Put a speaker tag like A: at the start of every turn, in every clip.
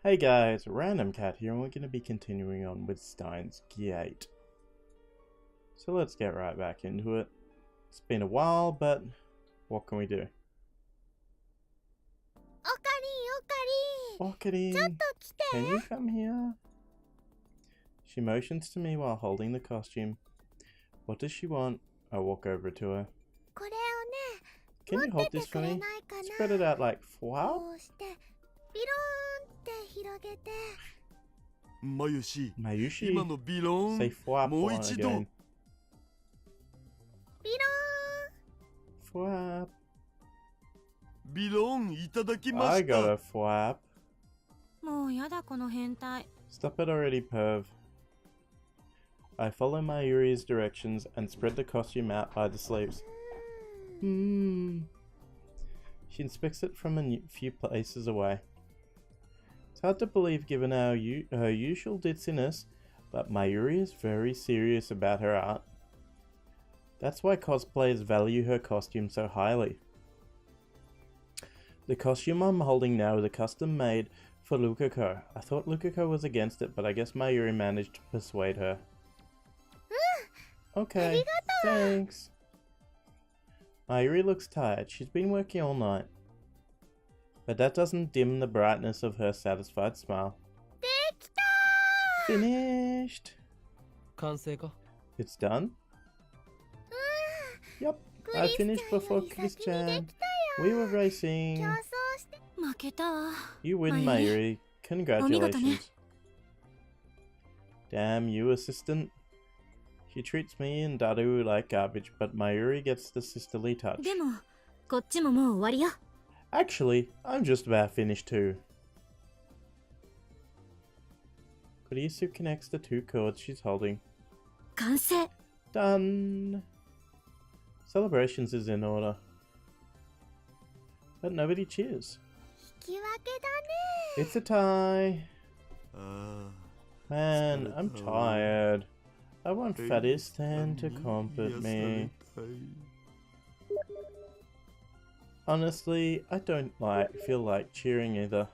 A: Hey guys, Random Cat here, and we're going to be continuing on with Steins Gate. So let's get right back into it. It's been a while, but what can we do? Okarin, can you come here? She motions to me while holding the costume. What does she want? I walk over to her. Can you hold this for me? Spread it out like flop? Mayushi, say flop again. Flap. I got a flap. Stop it already, perv. I follow Mayuri's directions and spread the costume out by the sleeves. She inspects it from a few places away. It's hard to believe given her usual ditziness, but Mayuri is very serious about her art. That's why cosplayers value her costume so highly. The costume I'm holding now is a custom made for Lukako. I thought Lukako was against it, but I guess Mayuri managed to persuade her. Okay, thanks. Mayuri looks tired. She's been working all night. But that doesn't dim the brightness of her satisfied smile. Finished! It's done? Yup, I finished before Chris-chan. We were racing. You win, Mayuri. Congratulations. Damn you, assistant. She treats me and Daru like garbage, but Mayuri gets the sisterly touch. Actually, I'm just about finished too. Kurisu connects the two cords she's holding. Done! Celebrations is in order. But nobody cheers. It's a tie! Man, I'm tired. I want Fatistan to comfort me. Honestly, I don't feel like cheering either.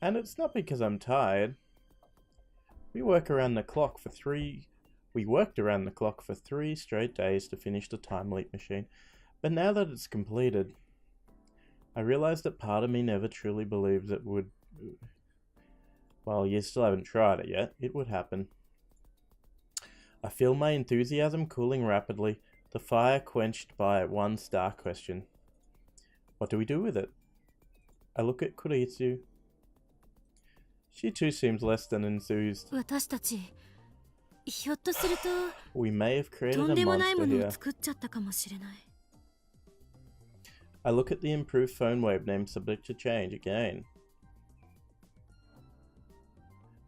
A: And it's not because I'm tired. We worked around the clock for 3 straight days to finish the time leap machine. But now that it's completed, I realize that part of me never truly believes it would. Well, you still haven't tried it yet. It would happen. I feel my enthusiasm cooling rapidly, the fire quenched by one star question. What do we do with it? I look at Kurisu. She too seems less than enthused. We may have created a monster here. I look at the improved phone wave name subject to change again.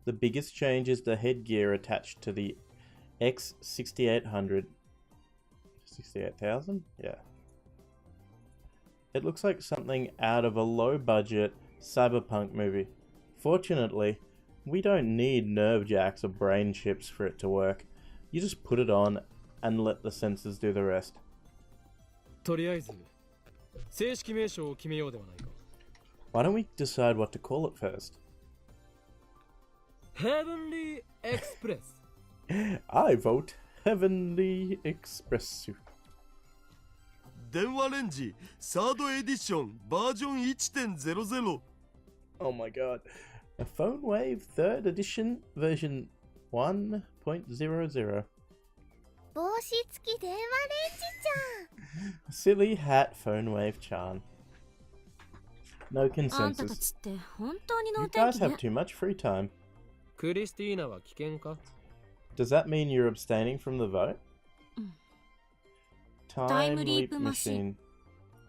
A: The biggest change is the headgear attached to the X6800. 68,000? Yeah. It looks like something out of a low-budget cyberpunk movie. Fortunately, we don't need nerve jacks or brain chips for it to work. You just put it on and let the sensors do the rest. Why don't we decide what to call it first?
B: Heavenly Express.
A: I vote Heavenly Express.
C: 電話レンジ3rdエディションバージョン 1.00
A: Oh my god. A phone wave 3rd edition version 1.00. Silly hat phone wave Chan. No consensus. You guys have too much free time. Does that mean you're abstaining from the vote? Time Leap Machine.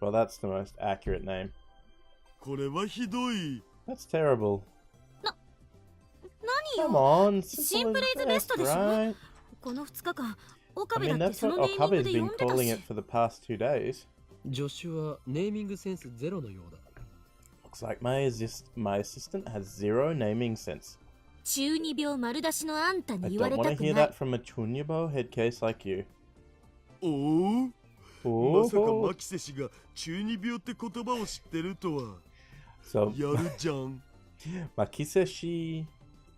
A: Well, that's the most accurate name.
C: これはひどい
A: That's terrible. Come on, simple as that, right? I mean, that's what Okabe's been calling it for the past 2 days.
B: 助手はネーミングセンスゼロのようだ。
A: Looks like my assistant has zero naming sense. I don't want to hear that from a Chunyabo headcase like you.
C: おおまさかマキセ氏が中二病って言葉を知ってるとは。
A: So,
C: やるじゃん。
A: Makiseshi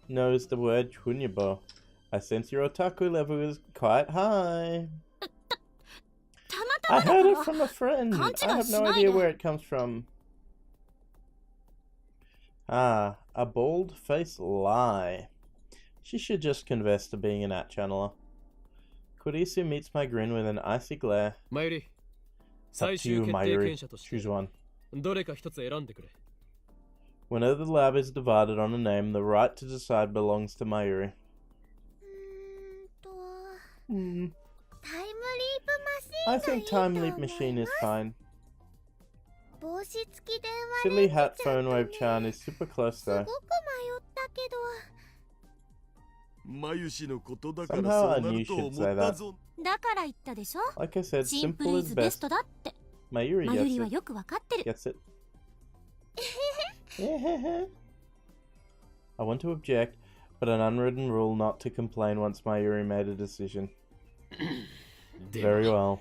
A: knows the word Chunyibo. I sense your otaku level is quite high. I heard it from a friend. I have no idea where it comes from. Ah, a bald-faced lie. She should just confess to being an at-channeler. Kurisu meets my grin with an icy glare.
B: マユリ、
A: It's up
B: 最
A: to
B: 終
A: you,
B: 決定
A: Mayuri.
B: 権者として
A: Choose one.
B: どれか一つ選んでくれ。
A: Whenever the lab is divided on a name, the right to decide belongs to Mayuri.
D: タイムリープマ
A: I
D: シン
A: think
D: がい
A: Time
D: い
A: Leap
D: と思い
A: Machine
D: ま
A: is
D: す。
A: fine.
D: 帽子付き電話レン
A: Silly
D: ジ
A: Hat
D: ちゃん
A: Phone
D: と
A: Wave
D: ね
A: Chan is super close
D: すご
A: though.
D: く迷ったけど。
C: まゆしのことだから
A: Somehow
C: そう
A: I
C: な
A: knew
C: ると
A: she'd
C: 思
A: say
C: った
A: that.
C: ぞ。
D: だから言ったでしょ。
A: Like I said,
D: シンプ
A: simple
D: ルイ
A: is
D: ズベス
A: best.
D: トだって。
A: Mayuri
D: マユリ
A: gets
D: は
A: it.
D: よくわかってる。
A: Gets it. I want to object, but an unwritten rule not to complain once Mayuri made a decision.
B: で
A: Very
B: は
A: well.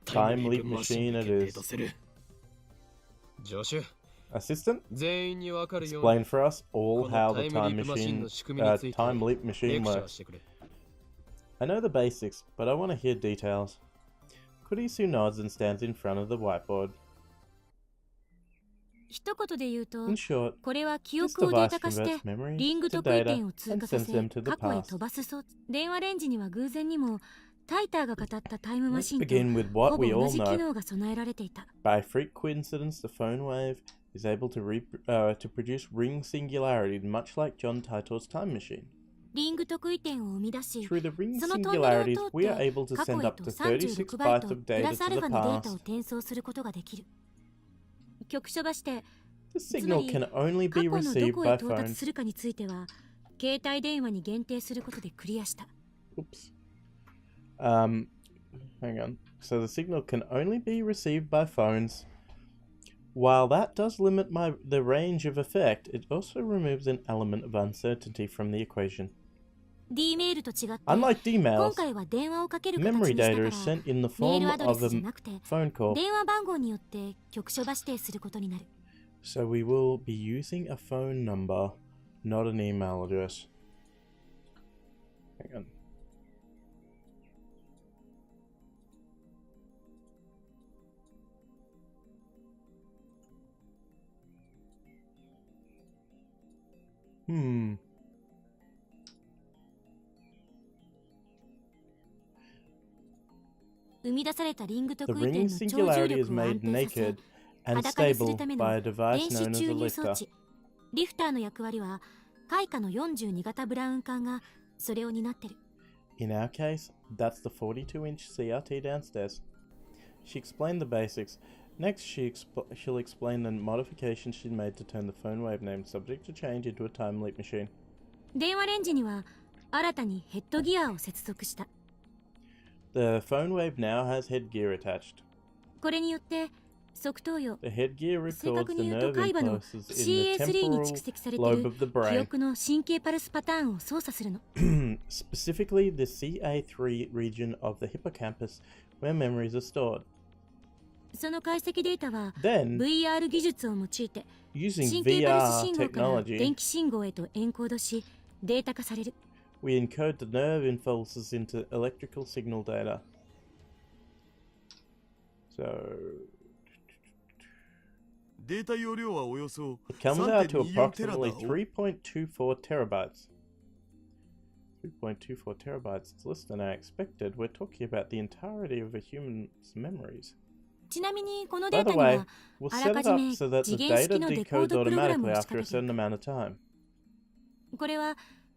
A: Time Leap
B: マシ
A: Machine
B: ン
A: it
B: で決定
A: is.
B: とする。助手、
A: Assistant,
B: 全員にわかるよう
A: explain
B: に
A: for us all
B: こ
A: how
B: の
A: the
B: タイム
A: time
B: リープマシン
A: machine,
B: の仕組みについて
A: time leap
B: レ
A: machine
B: クチャー
A: works.
B: してくれ。
A: I know the basics, but I want to hear details. Kurisu nods and stands in front of the whiteboard.
D: 一言で言うと
A: In、short,
D: これは記
A: this
D: 憶をデー
A: device
D: タ化して
A: converts memories
D: リング
A: to
D: 特異
A: data
D: 点を通
A: and
D: 過さ
A: sends
D: せ
A: them to the
D: 過去へ
A: past.
D: 飛ばす装置。電話レンジには偶然にもタイターが語ったタイムマ
A: Let's
D: シンと
A: begin with
D: ほ
A: what
D: ぼ
A: we
D: 同
A: all
D: じ機
A: know.
D: 能が備えられていた。
A: By freak coincidence, the phone wave is able to produce ring singularity, much like John Titor's time machine.
D: リング特異点を生み出し、
A: Through the ring
D: そのトンネルを
A: singularities,
D: 通っ
A: we are
D: て
A: able to
D: 過去
A: send
D: へ
A: up
D: と
A: to 36
D: 36バイ
A: bytes
D: ト
A: of
D: プ
A: data
D: ラスア
A: to
D: ル
A: the
D: ファのデータを
A: past.
D: 転送することができる。局所場して
A: The signal can only
D: 過
A: be
D: 去のど
A: received
D: こへ
A: by
D: 到達
A: phones.
D: するかについては携帯電話に限定することでクリアした。
A: Oops. Hang on. So the signal can only be received by phones. While that does limit the range of effect, it also removes an element of uncertainty from the equation.
D: D メールと違って
A: Unlike
D: 今
A: D-mails,
D: 回は電話をかける形
A: memory
D: にしたか
A: data
D: ら
A: is sent in the
D: メール
A: form
D: アドレ
A: of
D: スじゃ
A: a
D: なくて
A: phone call.
D: 電話番号によって局所場指定することになる。
A: So we will be using a phone number, not an email address. Hang on. Hmm.
D: 生み出されたリング
A: The
D: 特異点
A: ring
D: の超重
A: singularity is
D: 力を安
A: made
D: 定させ
A: naked and
D: 裸にする
A: stable
D: ため
A: by
D: の
A: a
D: 電
A: device
D: 子
A: known as
D: 注
A: a
D: 入装
A: lifter.
D: 置。リフターの役割は開花の42型ブラウン管がそれを担ってる。
A: In our case, that's the 42-inch CRT downstairs. She explained the basics. Next, she'll explain the modifications she made to turn the phone wave name subject to change into a time leap machine.
D: 電話レンジには新たにヘッドギアを接続した。
A: The phone wave now has headgear attached.
D: これによって側頭葉
A: The headgear
D: 正
A: records
D: 確
A: the
D: に言うと
A: nerve
D: 海馬の
A: impulses in the
D: CA3 に
A: temporal
D: 蓄積されてい
A: lobe
D: る
A: of the
D: 記
A: brain.
D: 憶の神経パルスパターンを操作するの。
A: Specifically, the CA3 region of the hippocampus where memories are stored.
D: その解析データは
A: Then,
D: VR 技術を用いて
A: using
D: 神経パルス
A: VR
D: 信号から
A: technology,
D: 電気信号へとエンコードしデータ化される。
A: we encode the nerve impulses into electrical signal data. So,
C: データ容量はおよそ
A: it comes out to
C: 3.24テラだ。
A: approximately 3.24 terabytes. 3.24 terabytes. It's less than I expected. We're talking about the entirety of a human's memories.
D: ちなみにこのデ
A: By
D: ータ
A: the
D: に
A: way,
D: は
A: we'll
D: あら
A: set
D: か
A: it
D: じ
A: up
D: め
A: so that
D: 次
A: the
D: 元
A: data
D: 式のデコー
A: decodes
D: ドプログラム
A: automatically
D: を仕
A: after
D: 掛
A: a
D: けてい
A: certain
D: る。
A: amount of time.
D: これは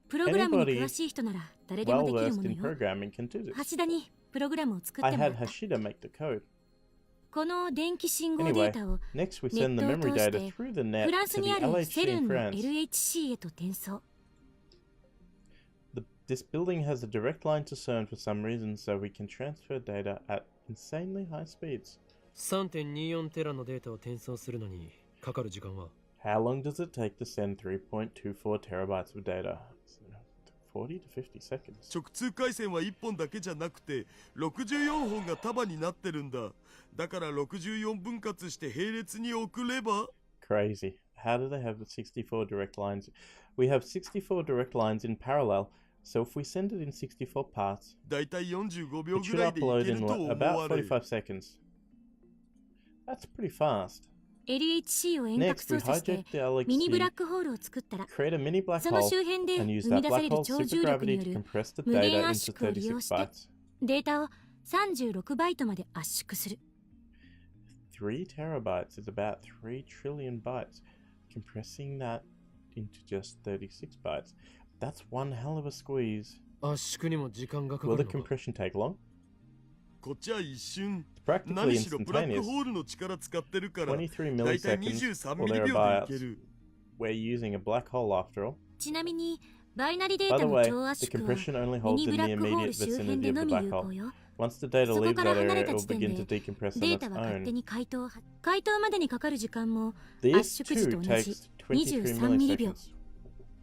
D: プログラムに詳しい人なら誰でも
A: Well
D: できる
A: versed
D: もの
A: in
D: よ。
A: programming can do this.
D: 橋田にプログラムを作っ
A: I
D: てもら
A: had
D: った。
A: Hashida make the code.
D: この電気信号デー
A: Anyway,
D: タを
A: next we send the
D: ネットを
A: memory
D: 通し
A: data
D: て
A: through the
D: フ
A: net
D: ランス
A: to
D: に
A: the
D: ある
A: LHC
D: セル
A: in
D: ンの
A: France.
D: LHC へと転送。
A: This building has a direct line to CERN for some reason, so we can transfer data at insanely high speeds.
B: 3.24 テラのデータを転送するのにかかる時間は
A: How long does it take to send 3.24 terabytes of data? 40 to 50 seconds.
C: 直通回線は1本だけじゃなくて64本が束になってるんだ。だから64分割して並列に送れば
A: crazy. How do they have the 64 direct lines? We have 64 direct lines in parallel, so if we send it in 64 parts,
C: だいたい45秒
A: it
C: ぐ
A: should
C: らいでい
A: upload
C: け
A: in
C: ると思
A: about
C: われ。
A: 45 seconds. That's pretty fast.
D: LHC を遠隔
A: Next, we
D: 操作して
A: hijack the
D: ミニブラ
A: LHC,
D: ックホールを作ったら
A: create a mini black
D: その
A: hole,
D: 周辺で
A: and use
D: 生み
A: that
D: 出され
A: black
D: る
A: hole
D: 超重力に
A: supergravity
D: よ
A: to
D: る
A: compress the
D: 無限
A: data
D: 圧
A: into
D: 縮を利用
A: 36
D: して
A: bytes.
D: データを36バイトまで圧縮する。
A: 3 terabytes is about 3 trillion bytes. Compressing that into just 36 bytes. That's one hell of a squeeze.
B: 圧縮にも時間がか
A: Will
B: か
A: the
B: るのか。
A: compression take long?
C: こっちは一瞬。
A: It's practically
C: 何しろブラック
A: instantaneous.
C: ホールの力使ってるから、
A: 23
C: だいたい
A: milliseconds
C: 23
A: or
C: ミリ秒でい
A: thereabouts.
C: ける。
A: We're using a black hole after all.
D: ちなみにバイナリデー
A: By
D: タ
A: the
D: の
A: way,
D: 超圧
A: the
D: 縮は
A: compression only
D: ミ
A: holds
D: ニ
A: in
D: ブラ
A: the
D: ックホー
A: immediate
D: ル周辺
A: vicinity
D: で
A: of
D: の
A: the
D: み
A: black
D: 有
A: hole.
D: 効よ。
A: Once the data
D: そこ
A: leaves
D: から
A: that
D: 離れ
A: area,
D: た
A: it
D: 時
A: will
D: 点
A: begin
D: で
A: to decompress
D: デ
A: on
D: ータ
A: its
D: は勝
A: own.
D: 手に解凍までにかかる時間も
A: This
D: 圧縮時と
A: too
D: 同じ
A: takes 23
D: 23ミリ秒。
A: milliseconds.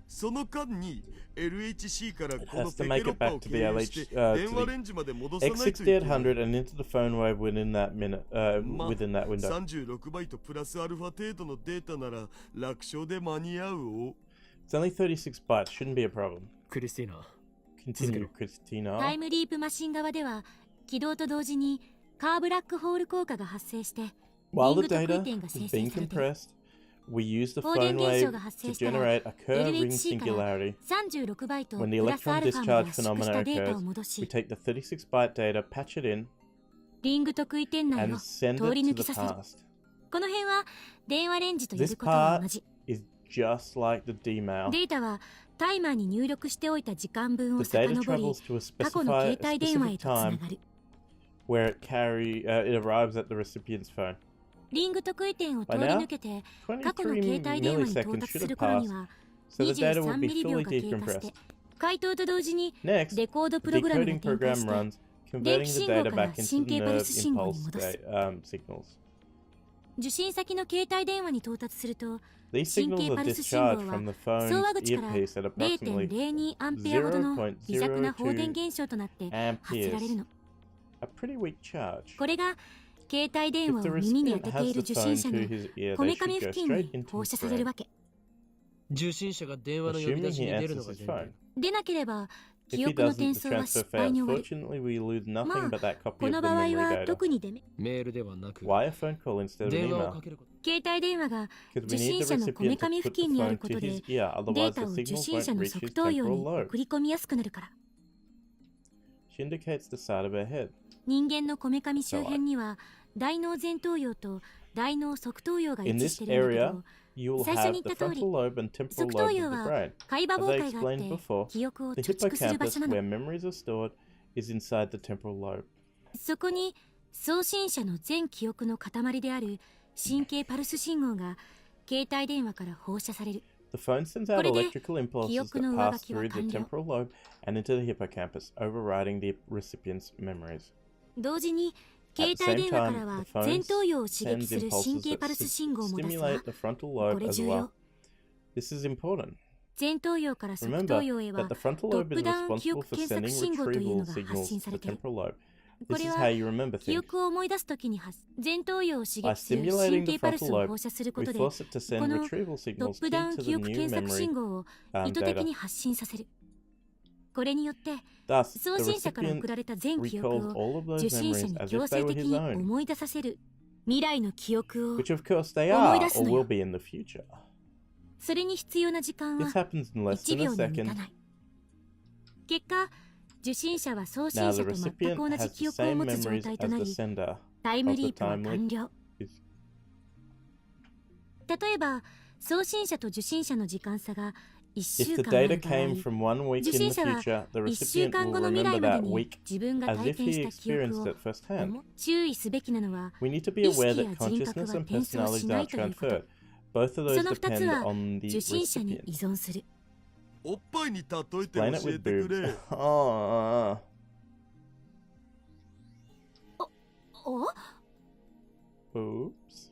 C: その間に LHC からこ
A: It
C: の
A: has
C: ペ
A: to
C: ケ
A: make
C: ロ
A: it
C: ッパ
A: back
C: を
A: to
C: 経
A: the
C: 由して
A: LH,
C: 電
A: to
C: 話
A: the
C: レンジまで戻さないといけない。
A: X6800 and into the phone wave within that minute, within that window.
C: 36バイトプラスアルファ程度のデータなら楽勝で間に合うお。
A: It's only 36 bytes, shouldn't be a problem.
B: クリスティーナ、
A: Continue,
D: タ
A: Christina.
D: イムリープマシン側では起動と同時にカーブラックホール効果が発生して
A: While the
D: リング特異
A: data
D: 点が生
A: is
D: 成
A: being
D: されてる。
A: compressed, we use the
D: 放電
A: phone
D: 現象
A: wave
D: が発
A: to
D: 生したら
A: generate a curve ring
D: LHC から
A: singularity.
D: 36バイト
A: When the
D: プラスア
A: electron
D: ルファまで
A: discharge
D: 圧縮し
A: phenomena
D: たデータを
A: occurs,
D: 戻
A: we
D: し
A: take the 36 byte data, patch it in,
D: リング特異点内
A: and
D: を
A: send
D: 通り
A: it
D: 抜
A: to
D: き
A: the
D: させる。
A: past.
D: この辺は電話レンジとや
A: This
D: ることは同
A: part
D: じ。
A: is just like the D-mail.
D: データはタイマーに入力しておいた時間分を
A: The data
D: 遡り
A: travels to a
D: 過去の携帯電話へ
A: specific
D: とつな
A: time
D: がる。
A: where it arrives at the recipient's phone.
D: リング特異点を通り抜けて過去の
A: 23
D: 携帯電話に到
A: milliseconds
D: 達
A: should
D: する
A: have
D: 頃に
A: passed,
D: は
A: so the data
D: 23
A: will
D: ミ
A: be
D: リ秒
A: fully
D: が経過して
A: decompressed.
D: 回答と同時に
A: Next,
D: レコード
A: the
D: プログラムが
A: decoding
D: 展開
A: program
D: して
A: runs,
D: 電
A: converting
D: 気
A: the
D: 信号
A: data
D: から
A: back into
D: 神
A: the
D: 経パル
A: nerve
D: ス信号に
A: impulse
D: 戻す。
A: signals.
D: 受信先の携帯電話に到達すると
A: These
D: 神
A: signals
D: 経
A: are
D: パルス信
A: discharged
D: 号は
A: from the
D: 総
A: phone's
D: 和口から
A: earpiece at approximately
D: 0.02アンペアほどの微弱な放電現象となって発せられる
A: amperes,
D: の。
A: a pretty weak charge.
D: これが携帯電
A: If
D: 話
A: the
D: を耳に
A: recipient
D: 当てて
A: has
D: いる
A: the
D: 受
A: phone
D: 信者
A: to
D: の
A: his ear,
D: こ
A: they
D: めかみ
A: should
D: 付
A: go
D: 近
A: straight
D: に
A: into
D: 放射
A: his
D: される
A: brain,
D: わけ。
B: 受信者が電話の呼び
A: assuming
B: 出し
A: he
B: に出る
A: answers
B: のが
A: his
B: 前
A: phone.
B: 提。
D: でなければ
A: If
D: 記
A: he
D: 憶の
A: doesn't,
D: 転
A: the
D: 送は
A: transfer
D: 失敗
A: fails.
D: に終わる。
A: Fortunately, we lose
D: ま
A: nothing
D: あ
A: but that copy
D: こ
A: of
D: の
A: the
D: 場合
A: memory
D: は
A: data.
D: 特にデメ。
B: メールではなく
A: Why a phone call instead of an
B: 電話を
A: email?
B: かけること。
D: 携帯電話が
A: Because
D: 受
A: we need
D: 信
A: the
D: 者のこめ
A: recipient
D: か
A: to
D: み
A: put
D: 付
A: the
D: 近にあ
A: phone
D: るこ
A: to
D: とで
A: his ear,
D: デー
A: otherwise
D: タ
A: the
D: を受
A: signals
D: 信者
A: won't
D: の
A: reach
D: 側
A: his
D: 頭葉
A: temporal
D: に
A: lobe.
D: 送り込みやすくなるから。
A: She indicates the side of her head.
D: 人間のこめかみ周辺には大脳前頭葉と大脳側頭葉が位
A: In
D: 置
A: this
D: してるんだけ
A: area,
D: ど、
A: you will
D: 最初
A: have
D: に言
A: the
D: った通り
A: frontal lobe and temporal
D: 側頭
A: lobe
D: 葉
A: of the
D: は
A: brain.
D: 海馬
A: As
D: 傍
A: I
D: 回があっ
A: explained
D: て
A: before,
D: 記憶を
A: the
D: 貯蓄する場
A: hippocampus,
D: 所なの。
A: where memories are stored, is inside the temporal lobe.
D: そこに送信者の全記憶の塊である神経パルス信号が携帯電話から放射される。
A: The phone sends out
D: これで
A: electrical impulses
D: 記憶
A: that
D: の上
A: pass
D: 書きは
A: through the
D: 完了。
A: temporal lobe and into the hippocampus, overriding the recipient's memories.
D: 同時に携
A: At
D: 帯
A: the
D: 電
A: same
D: 話から
A: time,
D: は
A: the phone
D: 前頭葉を刺激
A: sends
D: する
A: impulses
D: 神経
A: that
D: パルス信号も出すわ。
A: stimulate the frontal
D: こ
A: lobe
D: れ
A: as
D: 重
A: well.
D: 要。
A: This is important.
D: 前頭葉から側
A: Remember
D: 頭葉へは
A: that the frontal
D: トッ
A: lobe
D: プ
A: is
D: ダウン記
A: responsible
D: 憶
A: for
D: 検索
A: sending
D: 信号というの
A: retrieval
D: が発
A: signals
D: 信さ
A: to
D: れ
A: the
D: ている。
A: temporal lobe.
D: こ
A: This
D: れ
A: is
D: は
A: how you remember
D: 記
A: things.
D: 憶を思い出すときに前頭葉を刺
A: By
D: 激する
A: stimulating
D: 神
A: the
D: 経パルス
A: frontal
D: を
A: lobe,
D: 放射するこ
A: we
D: とで
A: force it to
D: こ
A: send
D: の
A: retrieval
D: ト
A: signals
D: ップダウ
A: into
D: ン
A: the
D: 記憶
A: new
D: 検索
A: memory
D: 信号を意図的
A: data.
D: に発信させる。これによって
A: Thus,
D: 送
A: the
D: 信者から
A: recipient
D: 送られた全記憶
A: recalls
D: を
A: all of those
D: 受信者
A: memories
D: に
A: as
D: 強
A: if
D: 制
A: they were
D: 的
A: his
D: に
A: own,
D: 思い出させる未来の記憶を
A: which of course they
D: 思い
A: are
D: 出す
A: or
D: のよ。
A: will be in the future.
D: それに必要な時間
A: This
D: は
A: happens in less
D: 1
A: than a
D: 秒に満た
A: second.
D: ない。結果受信者は送信
A: Now
D: 者
A: the
D: と全く
A: recipient
D: 同じ
A: has
D: 記
A: the
D: 憶を
A: same
D: 持つ状
A: memories
D: 態と
A: as
D: な
A: the
D: り
A: sender
D: タイム
A: of the
D: リープは
A: time
D: 完了。
A: is
D: 例えば送信者と受信者の時間差が1
A: If
D: 週
A: the
D: 間あ
A: data
D: る場合
A: came from 1 week
D: 受
A: in
D: 信
A: the
D: 者は
A: future, the
D: 1週
A: recipient
D: 間
A: will
D: 後の未来
A: remember
D: まで
A: that
D: に
A: week
D: 自分が
A: as
D: 体
A: if
D: 験
A: he
D: した記憶
A: experienced
D: を
A: it firsthand.
D: 注意すべきなのは
A: We need to be
D: 意識
A: aware
D: や
A: that
D: 人格
A: consciousness
D: は
A: and
D: 転送し
A: personality
D: な
A: are
D: いということ。
A: transferred. Both of
D: そ
A: those
D: の2つ
A: depend
D: は
A: on the
D: 受信者に
A: recipient.
D: 依存する。
C: おっぱいに例えて
A: Explain it
C: 教え
A: with
C: てく
A: boobs.
C: れ。
D: お
A: Oops.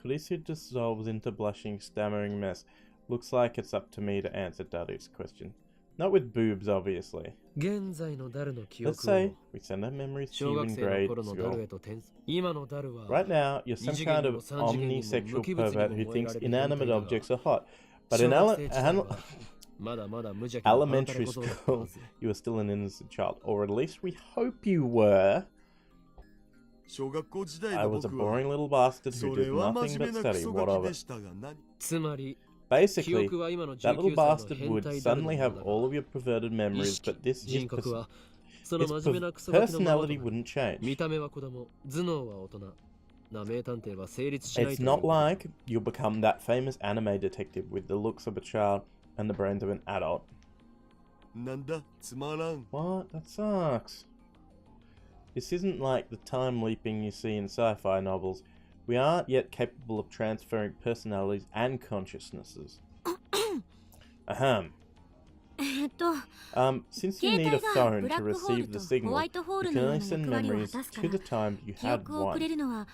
A: Khaleesi dissolves into blushing, stammering mess. Looks like it's up to me to answer Dadu's question. Not with boobs, obviously.
B: 現在のダルの記
A: Let's
B: 憶
A: say
B: を
A: we send our memories to
B: 小
A: you
B: 学
A: in
B: 生の
A: grade
B: 頃のダル
A: school.
B: へと転送。今のダルは
A: Right now, you're some
B: 二次
A: kind
B: 元に
A: of
B: も三次元にも
A: omnisexual
B: 無機物にも
A: pervert who
B: 燃え
A: thinks
B: られる変態
A: inanimate
B: だが
A: objects are hot. But
B: 小
A: in
B: 学生時代はまだまだ無邪気なあんたの
A: elementary
B: ことだった
A: school,
B: はず。
A: you were still an innocent child. Or at least we hope you were.
C: 小学校時代
A: I
C: の
A: was a
C: 僕は
A: boring little bastard
C: そ
A: who
C: れ
A: did
C: は
A: nothing
C: 真面
A: but
C: 目なク
A: study.
C: ソ
A: What
C: ガ
A: of
C: キ
A: it?
C: でしたが何
B: つまり、記
A: Basically,
B: 憶は今の
A: that
B: 19
A: little
B: 歳の
A: bastard
B: 変
A: would
B: 態ダルの
A: suddenly
B: もの
A: have
B: だ
A: all
B: が
A: of your perverted
B: 意
A: memories,
B: 識、
A: but this
B: 人
A: his,
B: 格
A: pers-
B: はその
A: his
B: 真面目なクソガキのままと
A: personality
B: なる。
A: wouldn't change.
B: 見た目は子供、頭脳は大人。な名探偵は成立しない
A: It's
B: という
A: not
B: ことだ。
A: like you'll become that famous anime detective with the looks of a child and the brains of an adult.
C: なんだつまらん
A: What? That sucks. This isn't like the time leaping you see in sci-fi novels. We aren't yet capable of transferring personalities and consciousnesses. Ahem. Since you
D: 携
A: need
D: 帯
A: a
D: が
A: phone
D: ブラ
A: to
D: ックホール
A: receive
D: と
A: the
D: ホワ
A: signal,
D: イトホー
A: you
D: ルの
A: can
D: よう
A: only
D: な
A: send
D: 役割を果
A: memories
D: たすか
A: to
D: ら
A: the time you
D: 記
A: had
D: 憶をくれ
A: one.
D: るのは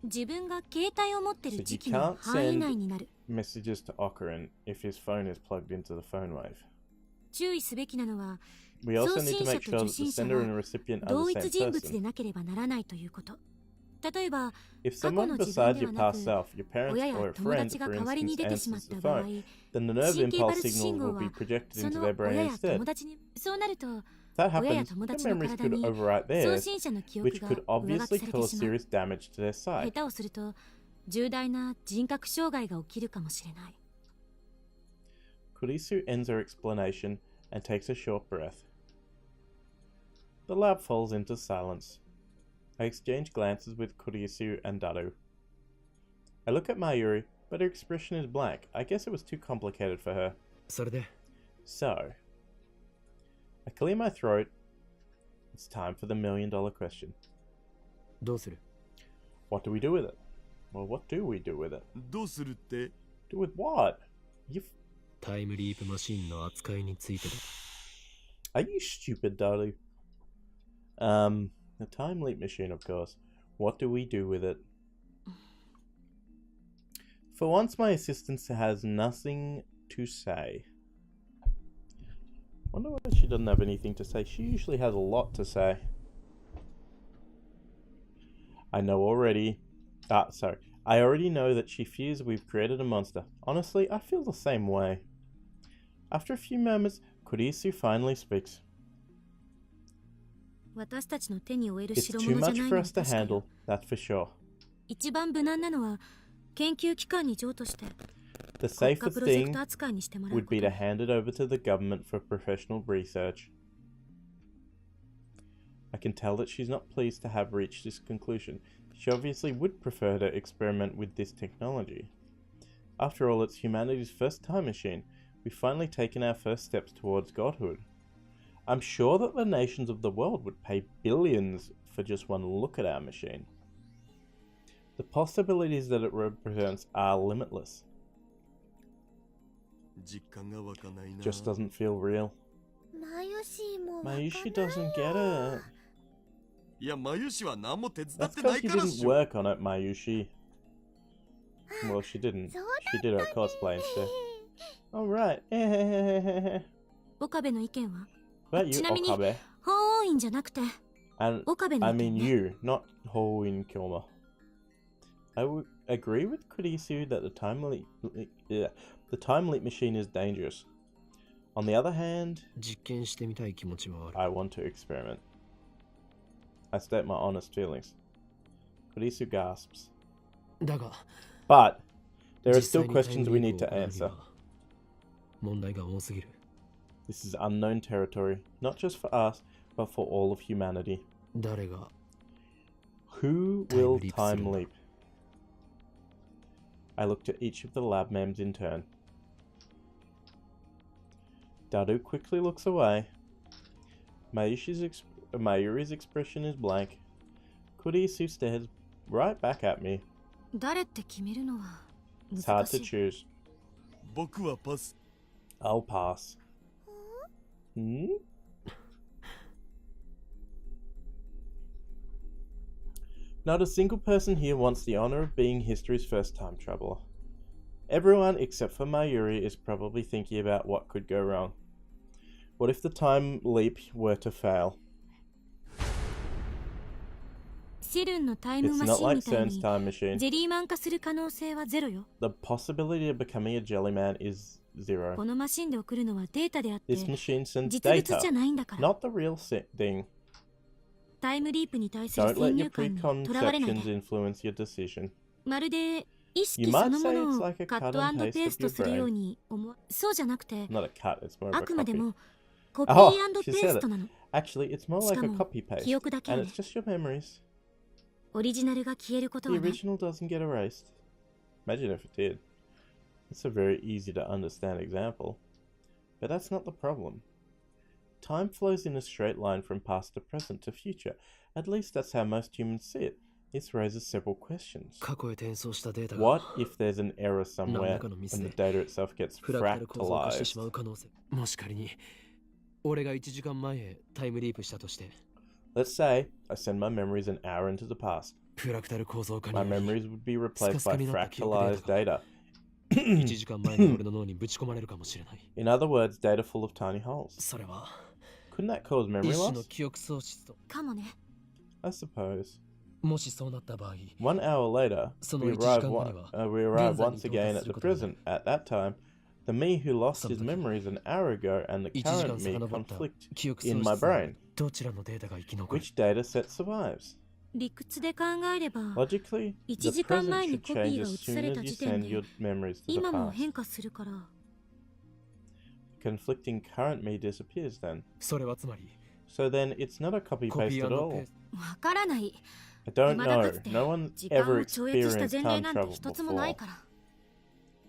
D: 自分が携帯を持ってる
A: So
D: 時
A: you
D: 期の
A: can't
D: 範囲
A: send
D: 内になる。
A: messages to Ocarin if his phone is plugged into the phone wave.
D: 注意すべきなのは
A: We also
D: 送
A: need
D: 信
A: to
D: 者
A: make
D: と
A: sure
D: 受
A: that the
D: 信者
A: sender
D: は
A: and recipient are
D: 同
A: the
D: 一
A: same
D: 人物で
A: person.
D: なければならないということ。例えば
A: If
D: 過去
A: someone
D: の自
A: beside
D: 分で
A: your
D: はな
A: past
D: く
A: self, your parents
D: 親
A: or
D: や
A: a
D: 友
A: friend,
D: 達が
A: for
D: 代わり
A: instance,
D: に出てしまっ
A: answers
D: た
A: the
D: 場合
A: phone, then the nerve
D: 神経
A: impulse
D: パルス
A: signal
D: 信号
A: will be
D: は
A: projected
D: そ
A: into
D: の
A: their
D: 親
A: brain
D: や
A: instead.
D: 友達にそうなると
A: If that
D: 親や
A: happens,
D: 友
A: the
D: 達の
A: memories
D: 体
A: could
D: に
A: overwrite
D: 送
A: theirs,
D: 信者の記
A: which
D: 憶が
A: could
D: 上書
A: obviously
D: きされて
A: cause
D: しまう。
A: serious damage to their
D: 下
A: sight.
D: 手をすると重大な人格障害が起きるかもしれない。
A: Kurisu ends her explanation and takes a short breath. The lab falls into silence. I exchange glances with Kurisu and Daru. I look at Mayuri, but her expression is blank. I guess it was too complicated for her.
B: それで、
A: So, I clear my throat. It's time for the $1,000,000 question.
B: どうする？
A: What do we do with it? Well, what do we do with it?
C: どうするって
A: Do with what? You
B: タイムリープマシンの扱いについてだ。
A: Are you stupid, Daru? The time leap machine, of course. What do we do with it? For once, my assistant has nothing to say. Wonder why she doesn't have anything to say. She usually has a lot to say. I know already. I already know that she fears we've created a monster. Honestly, I feel the same way. After a few moments, Kurisu finally speaks.
D: 私たちの手に負える
A: It's
D: 代
A: too
D: 物じゃ
A: much
D: ない
A: for
D: の
A: us
D: は
A: to
D: 確か
A: handle,
D: よ。
A: that's for sure.
D: 一番無難なのは研究機関に譲渡して
A: The
D: 国家
A: safer
D: プロジェク
A: thing
D: ト扱いにしてもらう
A: would
D: こ
A: be
D: と
A: to。hand it over to the government for professional research. I can tell that she's not pleased to have reached this conclusion. She obviously would prefer to experiment with this technology. After all, it's humanity's first time machine. We've finally taken our first steps towards godhood. I'm sure that the nations of the world would pay billions for just one look at our machine. The possibilities that it represents are limitless.
C: 実感が湧かないな
A: Just doesn't feel real.
D: マユシも
A: Mayushi doesn't get it.
C: いやマユシは何も手伝っ
A: That's
C: てな
A: because
C: い
A: she
C: からっ
A: didn't
C: しょ
A: work on it, Mayushi. Well, she didn't. She did her cosplay instead. Alright.
D: 岡部の意見は
A: About you,
D: ちなみに
A: Okabe.
D: 法王院じゃなくて
A: And
D: 岡部の
A: I
D: 意見
A: mean
D: ね。
A: you, not Hoin Kilmer. I would agree with Kurisu that the time leap machine is dangerous. On the other hand,
B: 実験してみたい気持ちはある。
A: I want to experiment. I state my honest feelings. Kurisu gasps.
B: だが、
A: But there are
B: 実
A: still
B: 際にタイ
A: questions
B: ム
A: we
B: リー
A: need
B: プ
A: to
B: を行うに
A: answer.
B: は問題が多すぎる。
A: This is unknown territory, not just for us, but for all of humanity.
B: 誰が
A: Who
B: Time
A: will
B: leap
A: time
B: through.
A: leap? I looked at each of the lab members in turn. Daru quickly looks away. Mayuri's expression is blank. Kurisu stares right back at me.
D: 誰って決めるのは
A: It's hard
D: 難
A: to
D: しい。
A: choose.
C: 僕はパス
A: I'll pass. Hmm? Not a single person here wants the honor of being history's first time traveler. Everyone except for Mayuri is probably thinking about what could go wrong. What if the time leap were to fail?
D: シルンのタイム
A: It's
D: マ
A: not
D: シン
A: like
D: みたい
A: CERN's
D: に
A: time machine.
D: ジェリーマン化する可能性はゼロよ。
A: The possibility of becoming a jelly man is
D: こ
A: zero.
D: のマシンで送るのはデータであって
A: This machine sends
D: 実物じゃ
A: data,
D: ないんだから。
A: not the real thing.
D: タイムリープに対する
A: Don't
D: 先
A: let
D: 入
A: your
D: 観にとらわれない
A: preconceptions
D: で。
A: influence your decision.
D: まるで意識
A: You
D: そ
A: might
D: のも
A: say
D: の
A: it's
D: を
A: like a
D: カッ
A: cut
D: ト
A: and
D: ペ
A: paste
D: ース
A: of
D: ト
A: your
D: するよう
A: brain.
D: にそうじゃなくて
A: Not a cut, it's more
D: あ
A: of a
D: くまで
A: copy.
D: もコピー
A: Oh,
D: ペ
A: she
D: ー
A: said
D: スト
A: it.
D: なの。
A: Actually, it's more
D: し
A: like
D: か
A: a
D: も
A: copy
D: 記
A: paste.
D: 憶だけ
A: And
D: ね。
A: it's just your memories.
D: オリジナルが消えること
A: The
D: はない。
A: original doesn't get erased. Imagine if it did. It's a very easy to understand example. But that's not the problem. Time flows in a straight line from past to present to future. At least that's how most humans see it. This raises several questions.
B: 過去へ転送したデータが
A: What if there's an error
B: 何
A: somewhere
B: らかのミス
A: and
B: で
A: the data itself gets
B: フラクタル構造化してし
A: fractalized?
B: まう可能性。もし仮に俺が1時間前へタイムリープしたとして、
A: Let's say I send my memories an hour into the past.
B: フラクタル構造化に
A: My
B: より
A: memories would be replaced by
B: スカスカになった記憶デー
A: fractalized
B: タが
A: data.
B: 1時間前の俺の脳にぶち込まれるかもしれない。
A: In other words, data full of tiny holes.
B: それは
A: Couldn't that cause memory
B: 一種の
A: loss?
B: 記憶喪失と。
D: かもね。
A: I suppose.
B: もしそうなった場合、
A: 1 hour later,
B: その
A: we
B: 1時
A: arrive,
B: 間後には
A: we arrive
B: 現在に
A: once
B: 到
A: again
B: 達
A: at
B: す
A: the
B: ることになる。
A: present. At that time, the me who lost
B: その
A: his
B: 時
A: memories an hour ago and the
B: 1時間
A: current me
B: 遡った
A: conflict
B: 記憶
A: in
B: 喪
A: my
B: 失の
A: brain.
B: どちらのデータが生き残る？
A: Which data set survives?
D: 理屈で考えれば
A: Logically,
D: 1
A: the
D: 時間
A: present
D: 前に
A: should
D: コピ
A: change
D: ーが
A: as
D: 移さ
A: soon
D: れ
A: as
D: た
A: you
D: 時点
A: send
D: で
A: your memories to the
D: 今も
A: past.
D: 変化するから。
A: Conflicting current me disappears then.
B: それはつまり
A: So then it's not a copy
B: コピ
A: paste
B: ー
A: at
B: ペ
A: all.
B: ース
D: わからない。
A: I don't
D: 未だか
A: know.
D: つて
A: No one's
D: 時間
A: ever
D: を超越した
A: experienced
D: 前例
A: time
D: なんて
A: travel
D: 一つもない
A: before.
D: から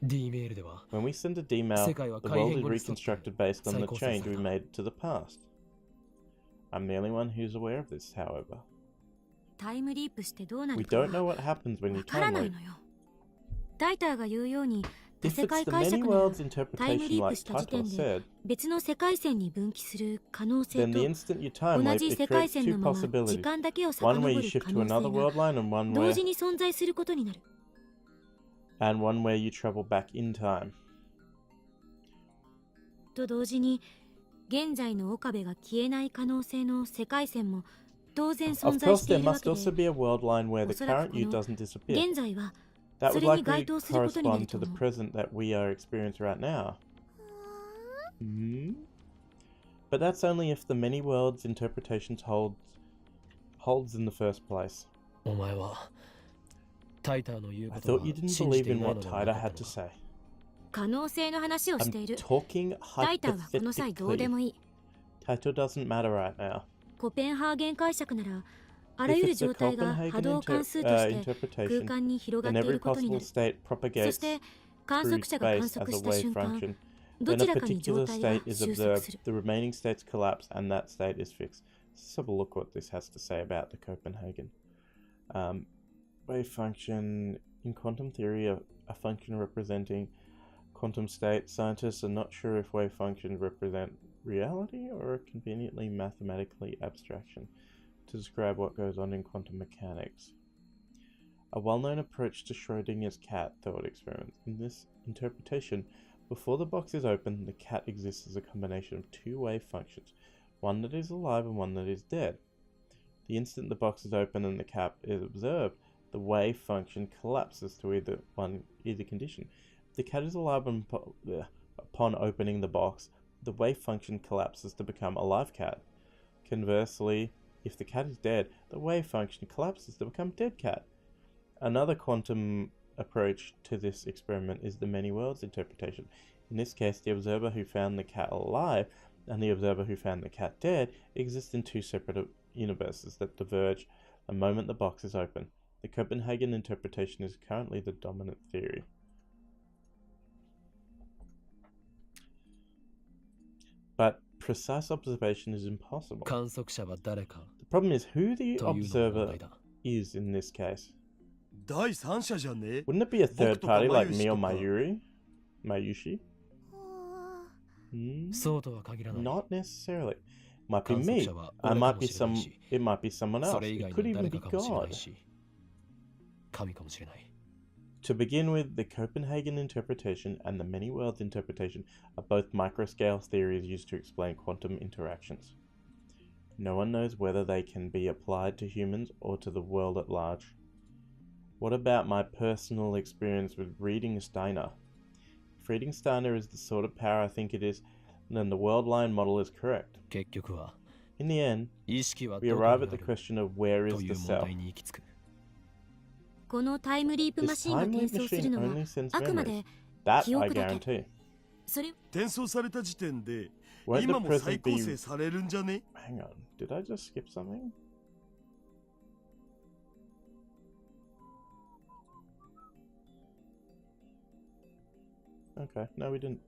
B: D メールでは
A: When we send a D-mail,
B: 世界は
A: the
B: 改
A: world
B: 変
A: is
B: 後に沿って
A: reconstructed based on the
B: 再構成
A: change
B: され
A: we
B: た。
A: made to the past. I'm the only one who's aware of this, however.
D: タイムリープしてどうな
A: We
D: るか
A: don't know
D: は
A: what happens when
D: わ
A: you
D: から
A: time
D: ない
A: leap.
D: のよ。ダイターが言うように多
A: If
D: 世
A: it's
D: 界
A: the
D: 解
A: many
D: 釈なら
A: worlds
D: タイムリ
A: interpretation
D: ープ
A: like
D: した時
A: Title
D: 点で
A: said,
D: 別の世界線に分岐する可能性
A: then
D: と
A: the instant you time
D: 同
A: leap,
D: じ
A: it
D: 世界
A: creates
D: 線
A: two
D: のまま時
A: possibilities.
D: 間だけを
A: One
D: 遡
A: where you
D: る
A: shift
D: 可
A: to
D: 能
A: another
D: 性が
A: world line and
D: 同時に存在することになる。
A: one where you travel back in time.
D: と同時に現在の岡部が消えない可能性の世界線も当然存
A: Of
D: 在
A: course,
D: してい
A: there
D: るわ
A: must
D: け
A: also
D: で、
A: be a world line where the
D: おそらく
A: current you
D: この
A: doesn't disappear.
D: 現在は
A: That
D: そ
A: would
D: れに
A: likely
D: 該当することにな
A: correspond
D: ると
A: to the
D: 思う。
A: present that we are experiencing right now. Hmm? But that's only if the many worlds interpretations holds in the first place.
B: お前はタイターの言う
A: I
B: こと
A: thought you
B: は
A: didn't
B: 信じ
A: believe
B: てい
A: in
B: ない
A: what
B: のではな
A: Taida
B: かっ
A: had
B: た
A: to
B: のか？
A: say.
D: 可能性の話をしてい
A: I'm
D: る。
A: talking
D: ダイターはこの際どうで
A: hypothetically.
D: もいい。
A: Title doesn't matter right now.
D: コペンハーゲン解釈ならあら
A: If
D: ゆる
A: it's a
D: 状態が波
A: Copenhagen
D: 動関数として空
A: interpretation,
D: 間に広が
A: then
D: ってい
A: every
D: ることにな
A: possible
D: る。
A: state
D: そ
A: propagates
D: して観
A: through
D: 測者が観
A: space as
D: 測
A: a
D: した
A: wave
D: 瞬間、
A: function.
D: ど
A: Then
D: ち
A: a
D: らかに状
A: particular
D: 態が
A: state is
D: 収束
A: observed,
D: する。
A: the remaining states collapse, and that state is fixed. Let's have a look what this has to say about the Copenhagen. Wave function in quantum theory, a function representing quantum state. Scientists are not sure if wave functions represent reality or a conveniently mathematically abstraction to describe what goes on in quantum mechanics. A well-known approach to Schrödinger's cat thought experiments. In this interpretation, before the box is open, the cat exists as a combination of two wave functions, one that is alive and one that is dead. The instant the box is open and the cat is observed, the wave function collapses to either condition. If the cat is alive upon opening the box, the wave function collapses to become a live cat. Conversely, if the cat is dead, the wave function collapses to become dead cat. Another quantum approach to this experiment is the many worlds interpretation. In this case, the observer who found the cat alive and the observer who found the cat dead exist in two separate universes that diverge the moment the box is open. The Copenhagen interpretation is currently the dominant theory. But precise observation is impossible.
B: 観測者は誰か
A: The problem is who the
B: というのが問
A: observer
B: 題だ。
A: is in this case.
C: 第三者じゃねえ。
A: Wouldn't it be a third
C: 僕とか
A: party like me or
C: Mayushi
A: Mayushi? Hmm?
B: そうとは限らない。
A: Not necessarily. Might be
B: 観測
A: me.
B: 者は
A: I
B: 俺か
A: might
B: も
A: be
B: しれない
A: some.
B: し、
A: It might be someone
B: そ
A: else.
B: れ以
A: It
B: 外
A: could
B: の
A: even
B: 誰
A: be
B: かかもしれな
A: God.
B: いし、神かもしれない。
A: To begin with, the Copenhagen interpretation and the many worlds interpretation are both microscale theories used to explain quantum interactions. No one knows whether they can be applied to humans or to the world at large. What about my personal experience with reading Steiner? If reading Steiner is the sort of power I think it is, then the world line model is correct. In the end, we arrive at the question of where is the self.
D: このタイムリープマ
A: This
D: シンが
A: time
D: 転
A: loop
D: 送する
A: machine
D: のは
A: only sends
D: あくま
A: memories.
D: で
A: That
D: 記
A: I
D: 憶だけ。
A: guarantee.
D: それ
C: 転送された時点で
A: Won't
C: 今
A: the
C: も再
A: present
C: 構
A: be...
C: 成されるんじゃね？
A: Hang on, did I just skip something? Okay, no we didn't.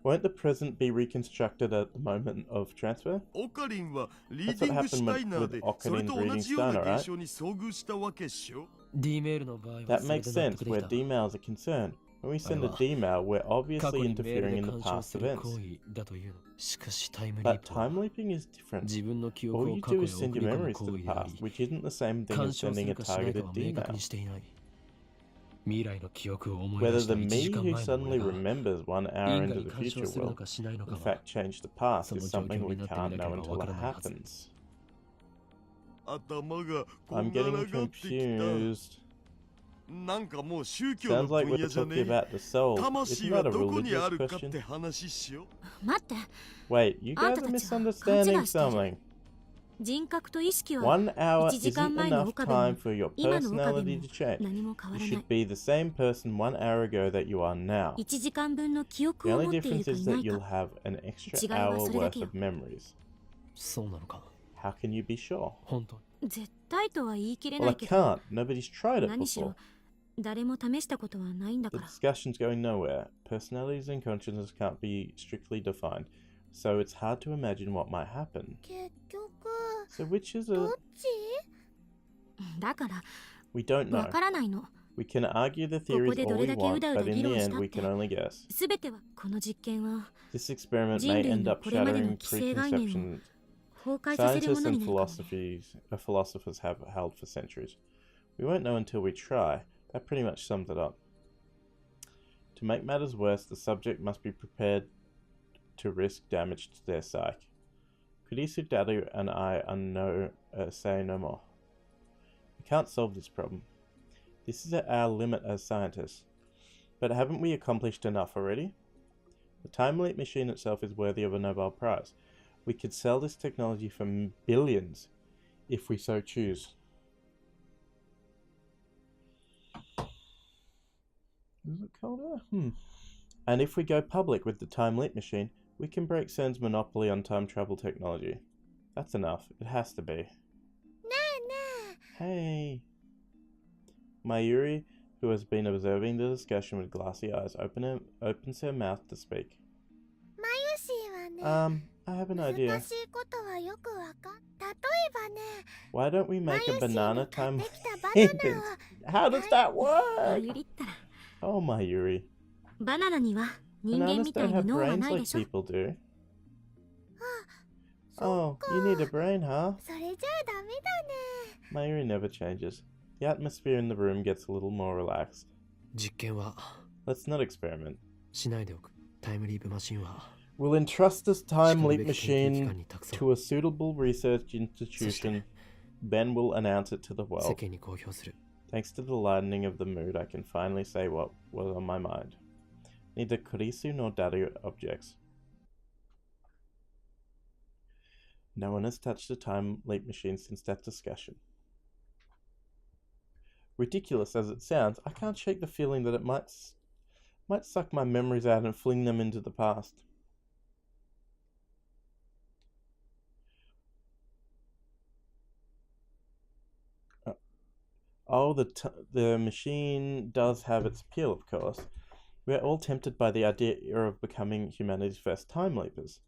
A: Won't the present be reconstructed at the moment of transfer?
C: オカリンはリーディングシュタイナーでそれと同じような現象に遭遇したわけっしょ？
B: D メールの場合は
A: That
B: それ
A: makes
B: で納
A: sense
B: 得で
A: where
B: きた。
A: D-mails are concerned. When we send a D-mail, we're
B: 過
A: obviously
B: 去にメール
A: interfering
B: で
A: in the
B: 干渉
A: past
B: する
A: events.
B: 行為だというの。しかしタイムリー
A: But
B: プは
A: time leaping is different.
B: 自分の記憶
A: All
B: を
A: you
B: 過去
A: do
B: へ
A: is
B: 送
A: send
B: り
A: your
B: 込む
A: memories
B: 行
A: to
B: 為
A: the
B: であ
A: past,
B: り、
A: which isn't the same thing
B: 干
A: as
B: 渉す
A: sending a
B: るかしないか
A: targeted
B: は明確
A: D-mail.
B: にしていない。未来の記憶を思い出
A: Whether
B: した
A: the
B: 1
A: me
B: 時間
A: who
B: 前の
A: suddenly
B: 俺が
A: remembers 1 hour
B: 因果
A: into
B: に
A: the
B: 干渉
A: future
B: するの
A: will
B: かしないの
A: in
B: かは
A: fact change the past
B: その
A: is
B: 状
A: something
B: 況
A: we
B: になって
A: can't
B: みなけ
A: know
B: れば
A: until
B: わ
A: it
B: からないはず。
A: happens.
C: 頭がこ
A: I'm
C: んが
A: getting
C: らがってき
A: confused.
C: た。なんかもう宗教
A: Sounds
C: の
A: like
C: 分
A: we're
C: 野じゃね
A: talking
C: え。
A: about the soul.
C: 魂
A: Isn't
C: が
A: that a
C: どこにあ
A: religious
C: るかっ
A: question?
C: て話しよう。
D: 待って
A: Wait, you guys are
D: あんたたちは勘違い
A: misunderstanding
D: してる。
A: something.
D: 人格と意識は
A: 1 hour
D: 1時
A: isn't
D: 間前の
A: enough
D: 岡部
A: time
D: も
A: for your
D: 今の岡部
A: personality
D: も
A: to change.
D: 何も変
A: You
D: わらない
A: should be the same person 1 hour ago that you are now.
D: 1時間分の記憶
A: The
D: を
A: only
D: 持っている
A: difference
D: かい
A: is
D: な
A: that
D: い
A: you'll
D: か
A: have an extra
D: 違いは
A: hour
D: それだけ
A: worth
D: よ。
A: of memories.
B: そうなのか。
A: How can you be sure?
B: 本当に。
D: 絶対とは言い切れ
A: Well,
D: な
A: I
D: いけど
A: can't. Nobody's tried it
D: 何しろ
A: before.
D: 誰も試したことはないんだ
A: The
D: から
A: discussion's going nowhere. Personalities and consciousness can't be strictly defined, so it's hard to imagine what might happen.
D: 結局
A: So which is
D: ど
A: a...
D: っちだから
A: We don't
D: わ
A: know.
D: からないの
A: We can argue the
D: ここ
A: theories
D: で
A: all
D: ど
A: we
D: れだけう
A: want,
D: だうだ
A: but in
D: 議
A: the
D: 論し
A: end
D: たっ
A: we
D: て
A: can only guess.
D: すべてはこの実験は
A: This experiment may
D: 人類
A: end
D: の
A: up
D: これまでの
A: shattering
D: 既成概念を
A: preconceptions
D: 崩壊させるも
A: scientists
D: の
A: and
D: になるかもね
A: philosophers have held for centuries. We won't know until we try. That pretty much sums it up. To make matters worse, the subject must be prepared to risk damage to their psyche. Kurisu, Dadu, and I say no more. We can't solve this problem. This is at our limit as scientists. But haven't we accomplished enough already? The time leap machine itself is worthy of a Nobel Prize. We could sell this technology for billions if we so choose. Is it colder? And if we go public with the time leap machine, we can break CERN's monopoly on time travel technology. That's enough. It has to be. Hey! Mayuri, who has been observing the discussion with glassy eyes, opens her mouth to speak. I have an idea. Why don't we make a banana time leap? How does that work?
D: 言ったら
A: Oh, Mayuri.
D: バナナには人間
A: Bananas
D: みたい
A: don't
D: に
A: have
D: 脳は
A: brains
D: ないで
A: like
D: しょ
A: people do. Oh, you need a brain, huh?
D: それじゃあダメだね
A: Mayuri never changes. The atmosphere in the room gets a little more relaxed.
B: 実験は
A: Let's not experiment.
B: しないでおく。タイムリープマシンは
A: We'll entrust this time leap
B: しかるべき研究機関
A: machine
B: に託そう
A: to a suitable research institution. Ben will announce it to the
B: 世
A: world.
B: 間に公表する。
A: Thanks to the lightening of the mood, I can finally say what was on my mind. Neither Kurisu nor Daru objects. No one has touched a time leap machine since that discussion. Ridiculous as it sounds, I can't shake the feeling that it might suck my memories out and fling them into the past. Oh, the machine does have its appeal, of course. We're all tempted by the idea of becoming humanity's first time leapers.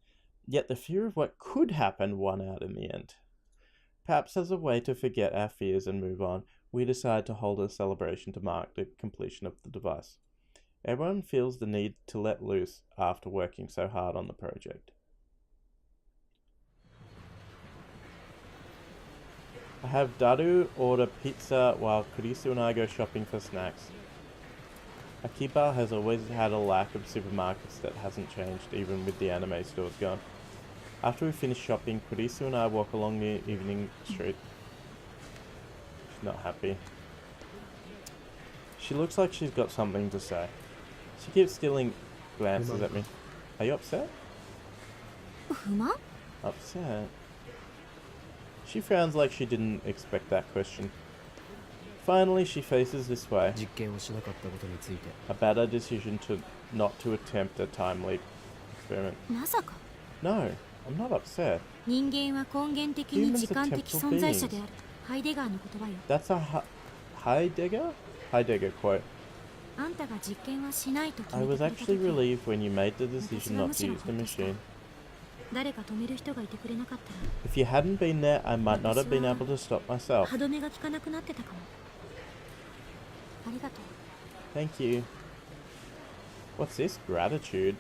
A: Yet the fear of what could happen won out in the end. Perhaps as a way to forget our fears and move on, we decide to hold a celebration to mark the completion of the device. Everyone feels the need to let loose after working so hard on the project. I have Daru order pizza while Kurisu and I go shopping for snacks. Akiba has always had a lack of supermarkets that hasn't changed even with the anime stores gone. After we finish shopping, Kurisu and I walk along the evening street. She's not happy. She looks like she's got something to say. She keeps stealing glances at me. Are you upset? Upset? She frowns like she didn't expect that question. Finally, she faces this way. About her decision not to attempt a time leap experiment. No, I'm not upset. Humans are temporal beings. That's a Heidegger? Heidegger quote. I was actually relieved when you made the decision not to use the machine. If you hadn't been there, I might not have been able to stop myself. Thank you. What's this? Gratitude?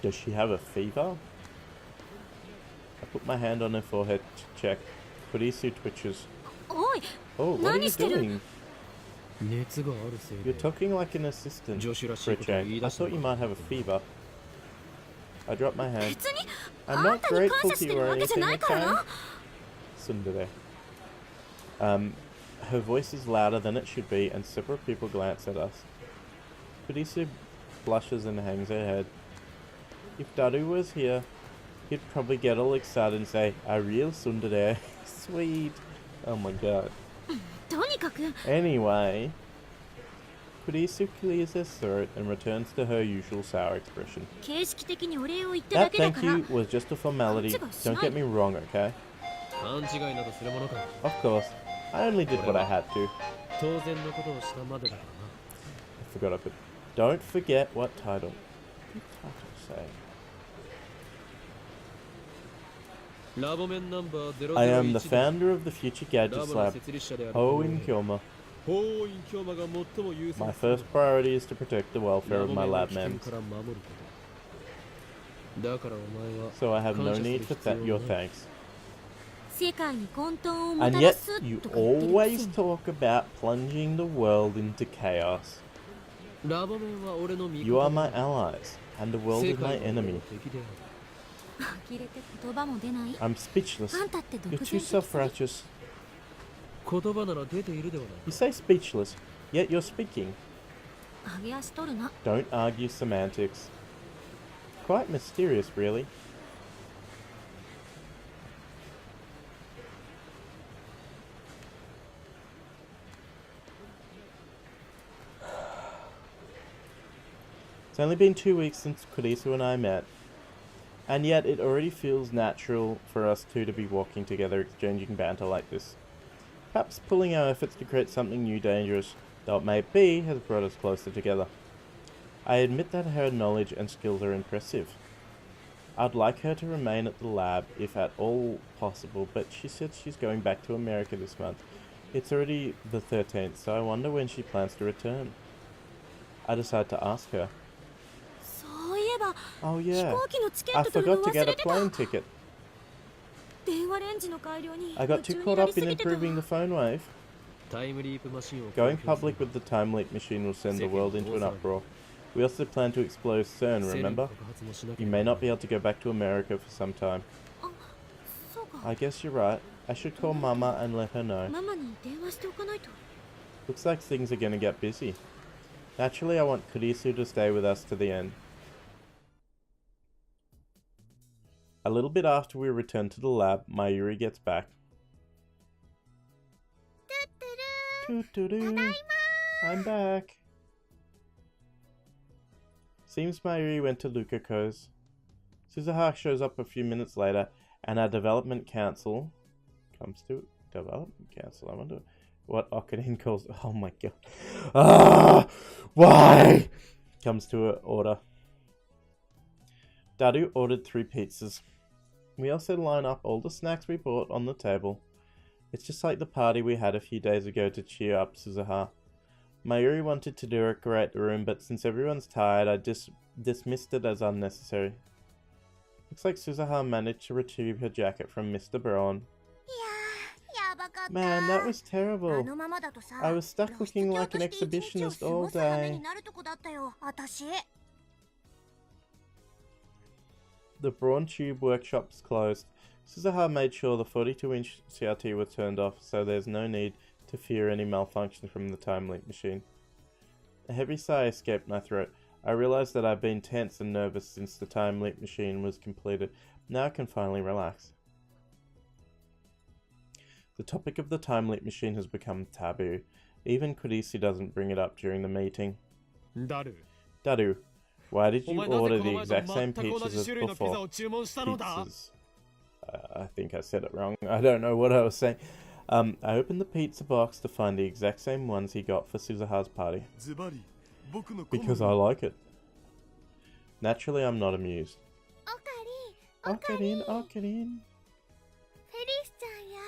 A: Does she have a fever? I put my hand on her forehead to check. Kurisu twitches. Oh, what are you doing? You're talking like an assistant for a change. I thought you might have a fever. I dropped my hand. I'm not grateful to you or anything, okay? Tsundere. Her voice is louder than it should be, and several people glance at us. Kurisu blushes and hangs her head. If Daru was here, he'd probably get all excited and say, "A real tsundere." Sweet. Oh my god. Anyway, Kurisu clears her throat and returns to her usual sour expression. That thank you was just a formality. Don't get me wrong, okay? Of course. I only did what I had to. I forgot I put. Don't forget what title. What did title say? I am the founder of the Future Gadgets Lab, Ho-In Kyoma. My first priority is to protect the welfare of my lab members. So I have no need for your thanks. And yet, you always talk about plunging the world into chaos. You are my allies, and the world is my enemy. I'm speechless. You're too self-righteous. You say speechless, yet you're speaking. Don't argue semantics. Quite mysterious, really. It's only been 2 weeks since Kurisu and I met, and yet it already feels natural for us two to be walking together, exchanging banter like this. Perhaps pulling our efforts to create something new dangerous, though it may be, has brought us closer together. I admit that her knowledge and skills are impressive. I'd like her to remain at the lab, if at all possible, but she said she's going back to America this month. It's already the 13th, so I wonder when she plans to return. I decide to ask her. Oh yeah, I forgot to get a plane ticket. I got too caught up in improving the phone wave. Going public with the time leap machine will send the world into an uproar. We also plan to explode CERN, remember? You may not be able to go back to America for some time. I guess you're right. I should call Mama and let her know. Looks like things are gonna get busy. Naturally, I want Kurisu to stay with us to the end. A little bit after we return to the lab, Mayuri gets back. I'm back. Seems Mayuri went to Lukako's. Suzuha shows up a few minutes later, and our development council comes to development council. I wonder what Okanin calls. Oh my god! Ah, why? Comes to an order. Daru ordered 3 pizzas. We also line up all the snacks we bought on the table. It's just like the party we had a few days ago to cheer up Suzuha. Mayuri wanted to decorate the room, but since everyone's tired, I dismissed it as unnecessary. Looks like Suzuha managed to retrieve her jacket from Mr. Brown. Man, that was terrible. I was stuck looking like an exhibitionist all day. The Brawn Tube workshop's closed. Suzuha made sure the 42-inch CRT was turned off, so there's no need to fear any malfunction from the time leak machine. A heavy sigh escaped my throat. I realized that I've been tense and nervous since the time leak machine was completed. Now I can finally relax. The topic of the time leak machine has become taboo. Even Kodisi doesn't bring it up during the meeting. Daru, why did you order the exact same pizzas as before? Pizzas. I think I said it wrong. I don't know what I was saying. I opened the pizza box to find the exact same ones he got for Suzuha's party. Because I like it. Naturally, I'm not amused. Okarin.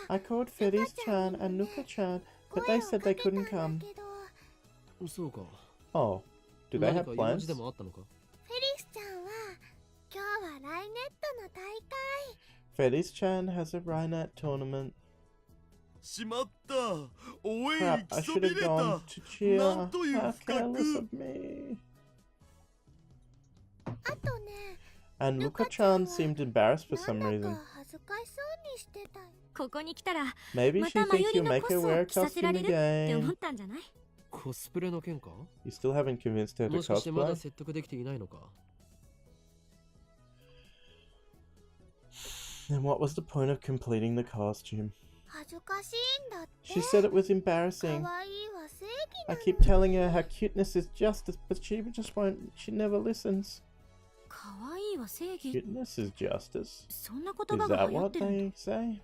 A: I called Felice-chan and Nuka-chan, but they said they couldn't come. Oh, do they have plans? Felice-chan has a Rainet tournament. Crap, I should have gone to cheer. How careless of me. And Luka-chan seemed embarrassed for some reason. Maybe she thinks you'll make her wear a costume again. You still haven't convinced her to cosplay? Then what was the point of completing the costume? She said it was embarrassing. I keep telling her how cuteness is justice, but she just won't. She never listens. Cuteness is justice? Is that what they say?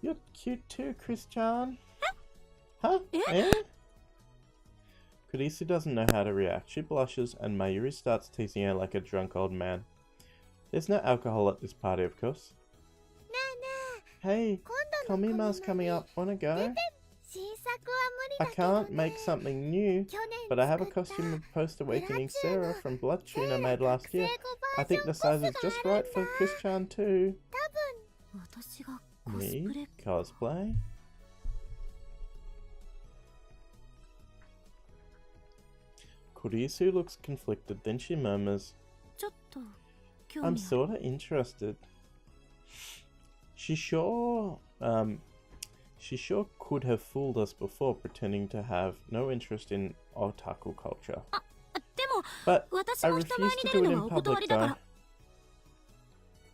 A: You're cute too, Chris-chan. Huh? Eh? Kodisi doesn't know how to react. She blushes, and Mayuri starts teasing her like a drunk old man. There's no alcohol at this party, of course. Hey, Komima's coming up. Wanna go? I can't make something new, but I have a costume of Post-Awakening Sarah from Blood Tune I made last year. I think the size is just right for Chris-chan too. Me? Cosplay? Kurisu looks conflicted, then she murmurs, I'm sorta interested. She sure could have fooled us before, pretending to have no interest in otaku culture. But I refuse to do it in public though.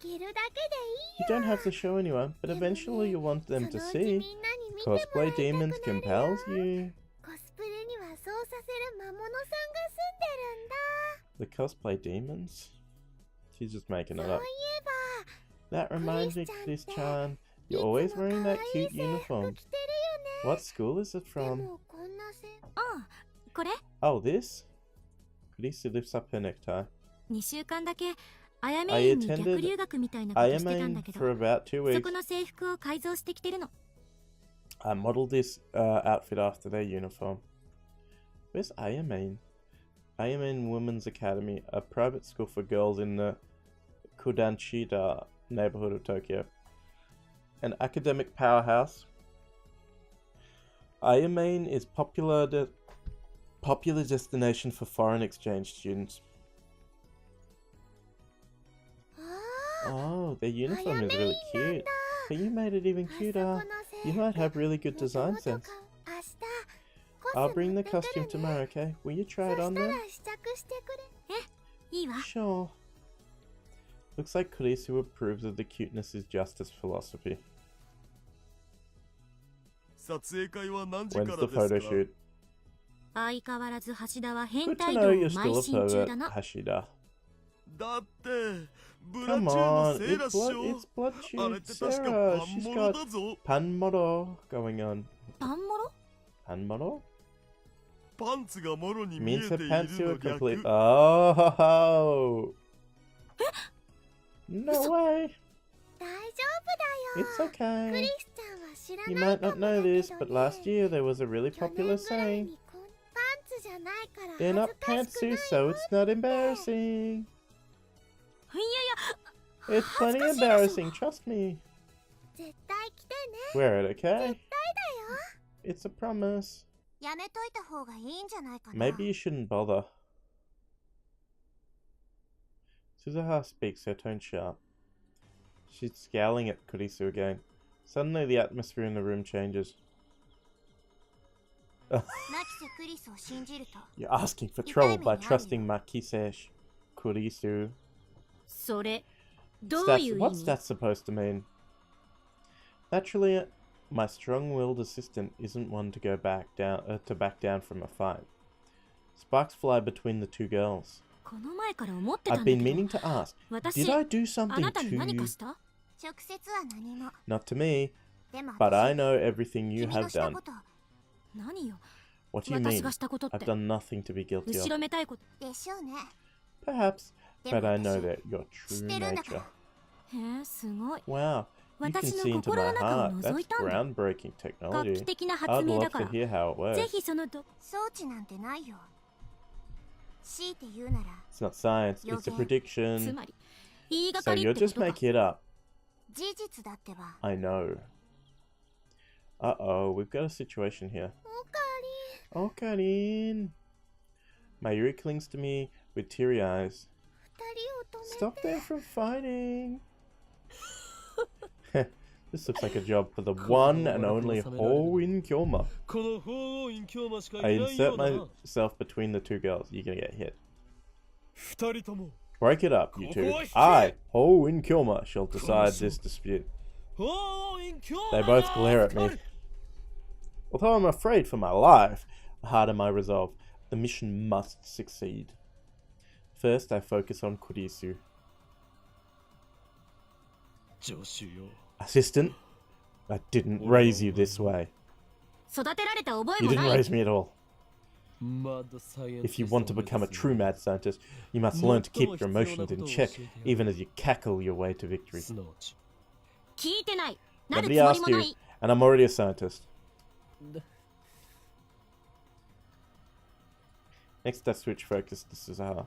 A: You don't have to show anyone, but eventually you'll want them to see. Cosplay Demons compels you. The Cosplay Demons? She's just making it up. That reminds me, Chris-chan, you're always wearing that cute uniform. What school is it from? Oh, this? Kurisu lifts up her necktie. I attended Ayame for about 2 weeks. I modeled this outfit after their uniform. Where's Ayame? Ayame Women's Academy, a private school for girls in the Kudanshida neighborhood of Tokyo. An academic powerhouse. Ayame is popular destination for foreign exchange students. Oh, their uniform is really cute. But you made it even cuter. You might have really good design sense. I'll bring the costume tomorrow, okay? Will you try it on then? Sure. Looks like Kurisu approves of the cuteness is justice philosophy. When's the photo shoot? Good to know you're still a pervert, Hashida. Come on, it's Blood Tune Sarah. She's got Panmoro going on. Panmoro? Means her pantsuit are complete. Oh! No way! It's okay. You might not know this, but last year there was a really popular saying. They're not pantsuits, so it's not embarrassing. It's plenty embarrassing, trust me. Wear it, okay? It's a promise. Maybe you shouldn't bother. Suzuha speaks, her tone sharp. She's scowling at Kurisu again. Suddenly the atmosphere in the room changes. You're asking for trouble by trusting Makise Kurisu. What's that supposed to mean? Naturally, my strong-willed assistant isn't one to back down from a fight. Sparks fly between the two girls. I've been meaning to ask, did I do something to you? Not to me, but I know everything you have done. What do you mean? I've done nothing to be guilty of. Perhaps, but I know that your true nature. Wow, you can see into my heart. That's groundbreaking technology. I'd love to hear how it works. It's not science, it's a prediction. So you're just making it up. I know. Uh-oh, we've got a situation here. Okarin! Mayuri clings to me with teary eyes. Stop them from fighting! This looks like a job for the one and only Hoin Kyoma. I insert myself between the two girls. You're gonna get hit. Break it up, you two. I, Hoin Kyoma, shall decide this dispute. They both glare at me. Although I'm afraid for my life, the harder my resolve, the mission must succeed. First, I focus on Kurisu. Assistant, I didn't raise you this way. You didn't raise me at all. If you want to become a true mad scientist, you must learn to keep your emotions in check, even as you cackle your way to victory. Nobody asked you, and I'm already a scientist. Next, I switch focus to Suzuha.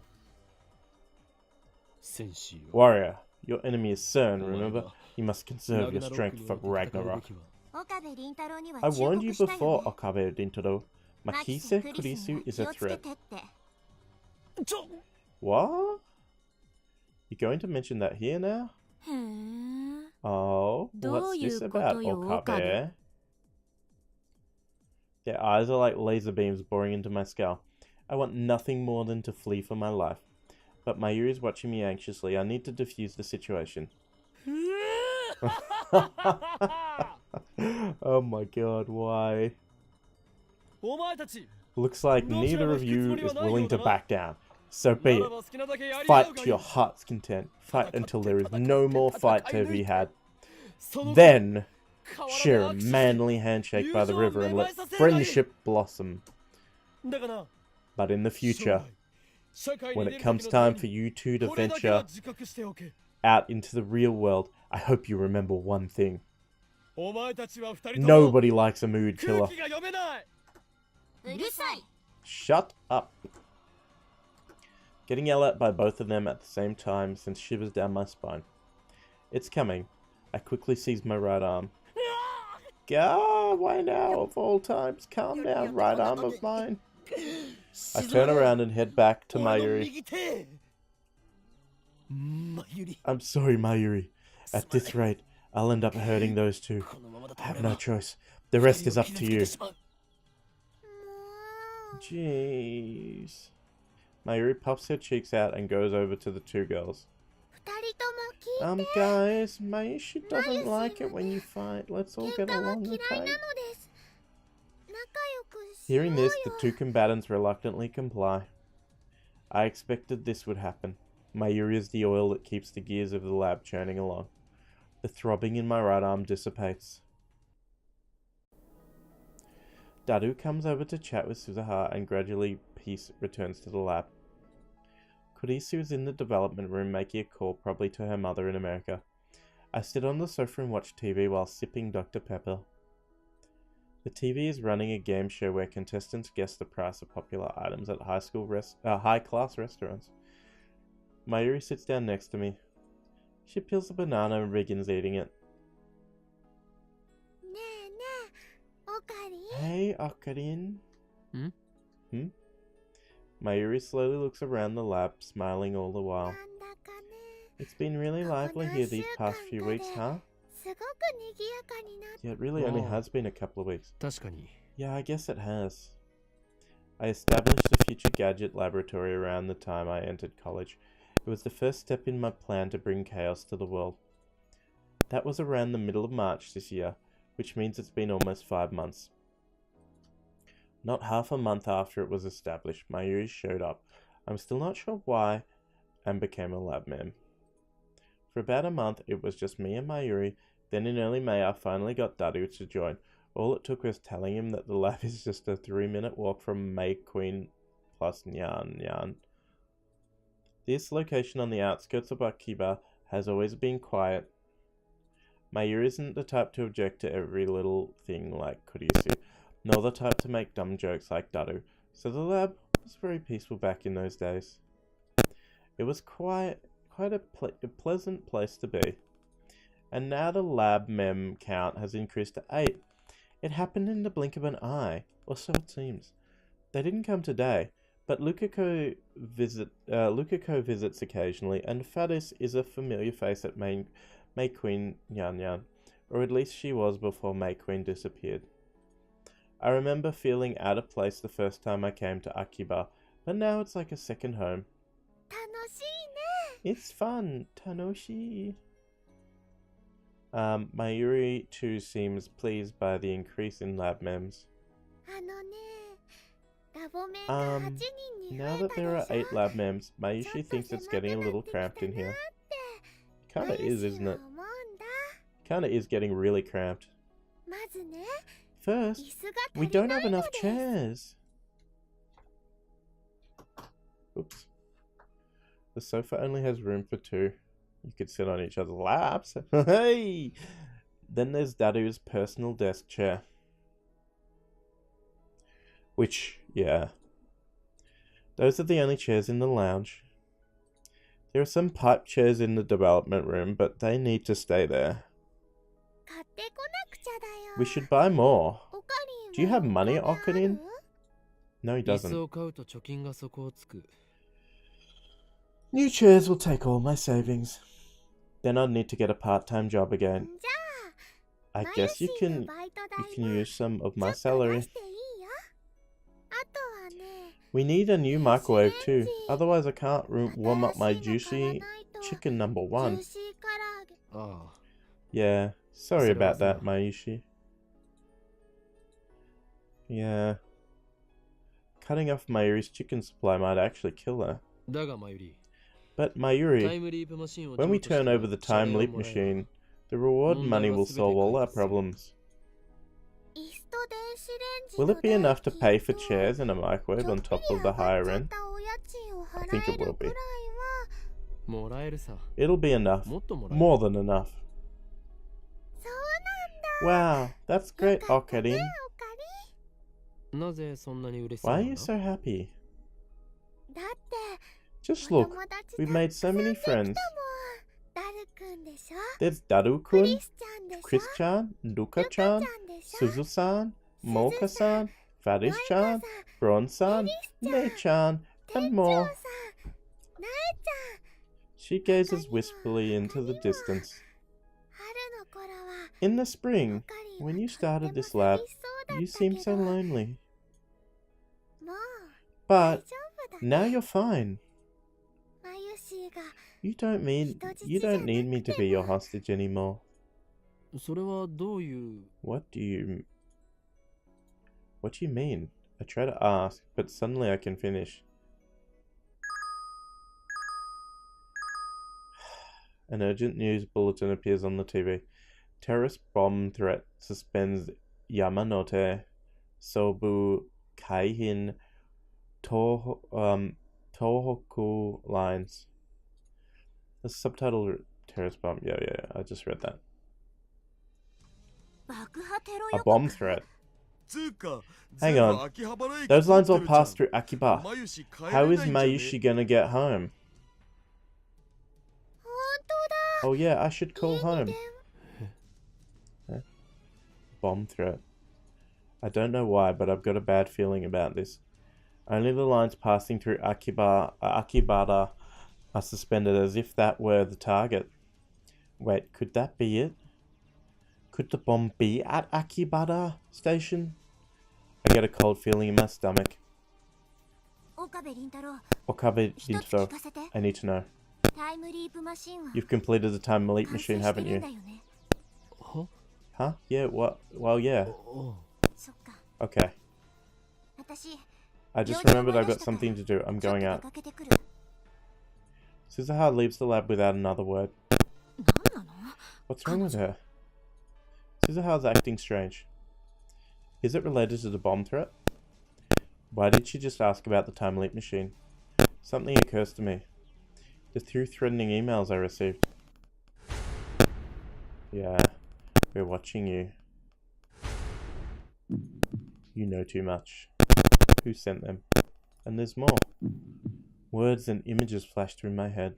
A: Warrior, your enemy is CERN, remember? You must conserve your strength for Ragnarok. I warned you before, Okabe Rintaro. Makise Kurisu is a threat. What? You going to mention that here now? Oh, what's this about, Okabe? Their eyes are like laser beams boring into my skull. I want nothing more than to flee for my life. But Mayuri is watching me anxiously. I need to defuse the situation. Oh my god, why? Looks like neither of you is willing to back down. So be it. Fight to your heart's content. Fight until there is no more fight to be had. Then, share a manly handshake by the river and let friendship blossom. But in the future, when it comes time for you two to venture out into the real world, I hope you remember one thing. Nobody likes a mood killer. Shut up. Getting yelled at by both of them at the same time sends shivers down my spine. It's coming. I quickly seize my right arm. Gah, why now of all times? Calm down, right arm of mine. I turn around and head back to Mayuri. I'm sorry, Mayuri. At this rate, I'll end up hurting those two. I have no choice. The rest is up to you. Jeez. Mayuri puffs her cheeks out and goes over to the two girls. Guys, Mayushi doesn't like it when you fight. Let's all get along, okay? Hearing this, the two combatants reluctantly comply. I expected this would happen. Mayuri is the oil that keeps the gears of the lab churning along. The throbbing in my right arm dissipates. Daru comes over to chat with Suzuha and gradually peace returns to the lab. Kurisu is in the development room making a call, probably to her mother in America. I sit on the sofa and watch TV while sipping Dr. Pepper. The TV is running a game show where contestants guess the price of popular items at high-class restaurants. Mayuri sits down next to me. She peels a banana and begins eating it. Hey, Okarin. Mayuri slowly looks around the lab, smiling all the while. It's been really lively here these past few weeks, huh? Yeah, it really only has been a couple of weeks. Yeah, I guess it has. I established a future gadget laboratory around the time I entered college. It was the first step in my plan to bring chaos to the world. That was around the middle of March this year, which means it's been almost 5 months. Not half a month after it was established, Mayuri showed up. I'm still not sure why, and became a lab mem. For about a month, it was just me and Mayuri. Then in early May, I finally got Daru to join. All it took was telling him that the lab is just a 3-minute walk from May Queen plus Nyan Nyan. This location on the outskirts of Akiba has always been quiet. Mayuri isn't the type to object to every little thing like Kurisu, nor the type to make dumb jokes like Daru, so the lab was very peaceful back in those days. It was quite a pleasant place to be. And now the lab mem count has increased to 8. It happened in the blink of an eye, or so it seems. They didn't come today, but Lukako visits occasionally, and Fadis is a familiar face at May Queen Nyan Nyan, or at least she was before May Queen disappeared. I remember feeling out of place the first time I came to Akiba, but now it's like a second home. It's fun, Tanoshi. Mayuri too seems pleased by the increase in lab mems. Now that there are 8 lab mems, Mayushi thinks it's getting a little cramped in here. Kinda is, isn't it? Kinda is getting really cramped. First, we don't have enough chairs. Oops. The sofa only has room for 2. You could sit on each other's laps. Hey! Then there's Dadu's personal desk chair. Which, yeah. Those are the only chairs in the lounge. There are some pipe chairs in the development room, but they need to stay there. We should buy more. Do you have money, Okarin? No, he doesn't. New chairs will take all my savings. Then I'll need to get a part-time job again. I guess you can use some of my salary. We need a new microwave too, otherwise I can't warm up my juicy chicken number 1. Yeah, sorry about that, Mayushi. Yeah. Cutting off Mayuri's chicken supply might actually kill her. But Mayuri, when we turn over the time leap machine, the reward money will solve all our problems. Will it be enough to pay for chairs and a microwave on top of the higher rent? I think it will be. It'll be enough. More than enough. Wow, that's great, Okarin. Why are you so happy? Just look, we've made so many friends. There's Daru-kun, Chris-chan, Luka-chan, Suzu-san, Mocha-san, Fadis-chan, Bron-san, Mei-chan, and more. She gazes wistfully into the distance. In the spring, when you started this lab, you seemed so lonely. But now you're fine. You don't need me to be your hostage anymore. What do you mean? I try to ask, but suddenly I can finish. An urgent news bulletin appears on the TV. Terrorist bomb threat suspends Yamanote, Sobu, Kaihin, Tohoku lines. The subtitle terrorist bomb. Yeah, I just read that. A bomb threat. Hang on. Those lines all pass through Akiba. How is Mayushi gonna get home? Oh yeah, I should call home. Bomb threat. I don't know why, but I've got a bad feeling about this. Only the lines passing through Akibara are suspended as if that were the target. Wait, could that be it? Could the bomb be at Akibara station? I get a cold feeling in my stomach. Okabe Rinto, I need to know. You've completed the time leap machine, haven't you? Huh? Yeah, what? Well, yeah. Okay. I just remembered I've got something to do. I'm going out. Scissorhard leaves the lab without another word. What's wrong with her? Scissorhard's acting strange. Is it related to the bomb threat? Why did she just ask about the time leap machine? Something occurs to me. The 2 threatening emails I received. Yeah, we're watching you. You know too much. Who sent them? And there's more. Words and images flash through my head.